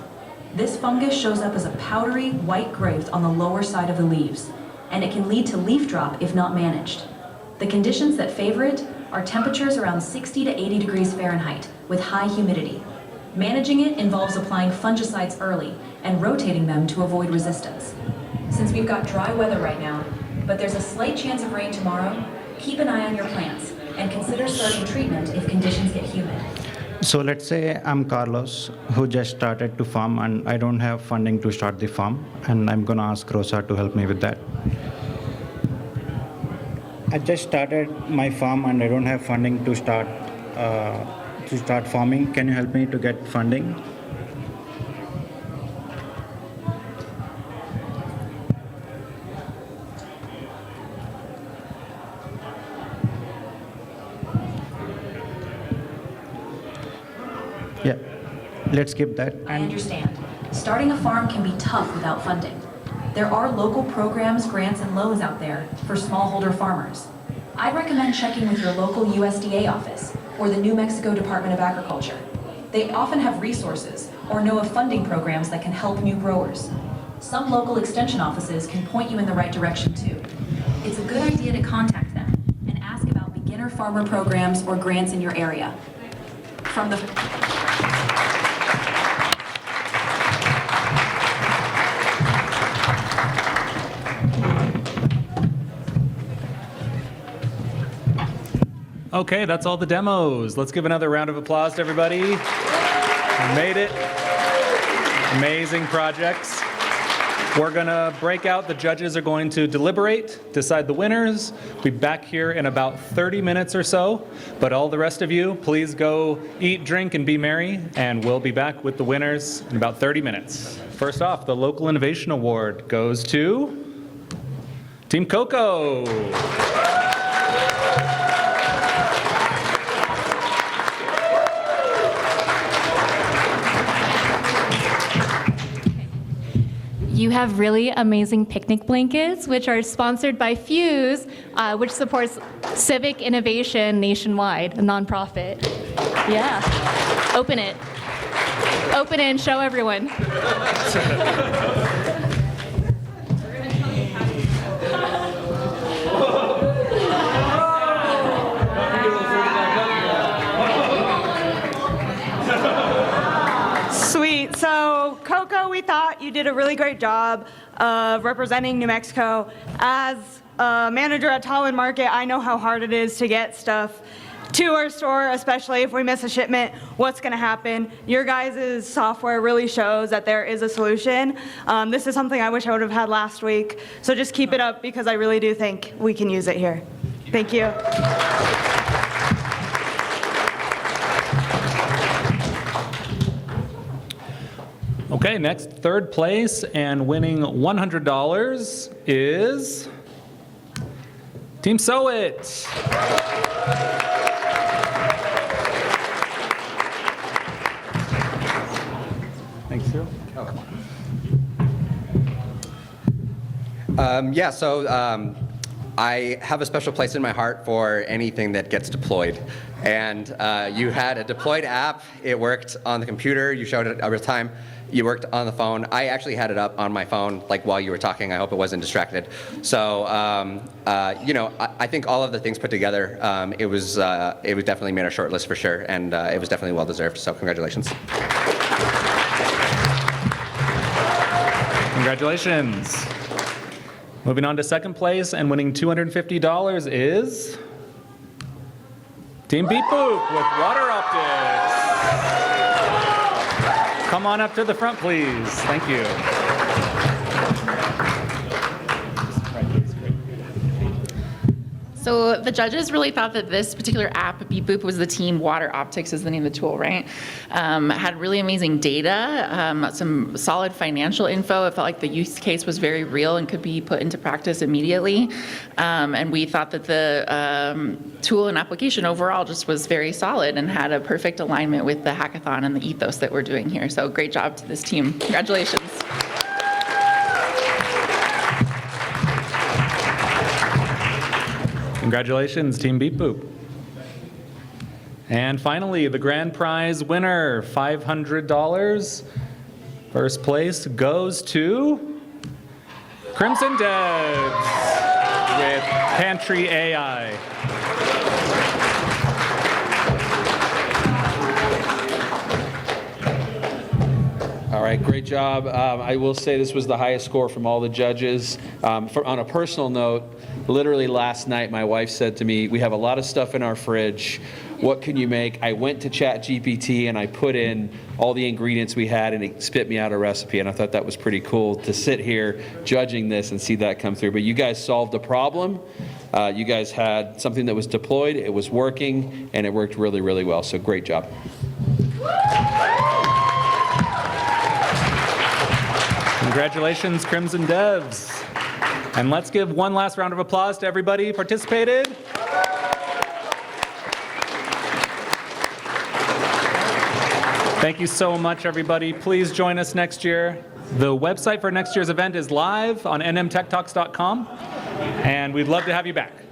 This fungus shows up as a powdery white growth on the lower side of the leaves, and it can lead to leaf drop if not managed. The conditions that favor it are temperatures around 60 to 80 degrees Fahrenheit with high humidity. Managing it involves applying fungicides early and rotating them to avoid resistance. Since we've got dry weather right now, but there's a slight chance of rain tomorrow, keep an eye on your plants and consider starting treatment if conditions get humid. So let's say I'm Carlos, who just started to farm, and I don't have funding to start the farm, and I'm gonna ask Rosa to help me with that. I just started my farm and I don't have funding to start farming. Can you help me to get funding? Yeah, let's skip that. I understand. Starting a farm can be tough without funding. There are local programs, grants, and loans out there for smallholder farmers. I'd recommend checking with your local USDA office or the New Mexico Department of Agriculture. They often have resources or know of funding programs that can help new growers. Some local extension offices can point you in the right direction too. It's a good idea to contact them and ask about beginner farmer programs or grants in your area. From the Okay, that's all the demos. Let's give another round of applause to everybody who made it. Amazing projects. We're gonna break out. The judges are going to deliberate, decide the winners. We'll be back here in about 30 minutes or so. But all the rest of you, please go eat, drink, and be merry. And we'll be back with the winners in about 30 minutes. First off, the Local Innovation Award goes to Team Coco. You have really amazing picnic blankets, which are sponsored by Fuse, which supports civic innovation nationwide, a nonprofit. Yeah. Open it. Open it and show everyone. Sweet. So, Coco, we thought you did a really great job of representing New Mexico. As a manager at Tallinn Market, I know how hard it is to get stuff to our store, especially if we miss a shipment. What's going to happen? Your guys' software really shows that there is a solution. This is something I wish I would have had last week. So just keep it up because I really do think we can use it here. Thank you. Okay, next, third place and winning $100 is Team Sew It. Thanks, Cyril. Oh, come on. I have a special place in my heart for anything that gets deployed. And you had a deployed app. It worked on the computer. You showed it every time. You worked on the phone. I actually had it up on my phone, like while you were talking. I hope it wasn't distracted. So, I think all of the things put together, it was definitely made our short list for sure, and it was definitely well deserved. So, congratulations. Congratulations. Moving on to second place and winning $250 is Team Beep Boop with Water Optics. Come on up to the front, please. Thank you. So the judges really thought that this particular app, Beep Boop, was the team. Water Optics is the name of the tool, right? Had really amazing data, some solid financial info. It felt like the use case was very real and could be put into practice immediately. And we thought that the tool and application overall just was very solid and had a perfect alignment with the hackathon and the ethos that we're doing here. So great job to this team. Congratulations. Congratulations, Team Beep Boop. And finally, the grand prize winner, $500. First place goes to Crimson Devs with Pantry AI. All right, great job. I will say this was the highest score from all the judges. On a personal note, literally last night my wife said to me, we have a lot of stuff in our fridge. What can you make? I went to ChatGPT and I put in all the ingredients we had and it spit me out a recipe, and I thought that was pretty cool to sit here judging this and see that come through. But you guys solved a problem. You guys had something that was deployed, it was working, and it worked really, really well. So great job. Congratulations, Crimson Devs. And let's give one last round of applause to everybody who participated. Thank you so much, everybody. Please join us next year. The website for next year's event is live on nmtechtalks.com, and we'd love to have you back.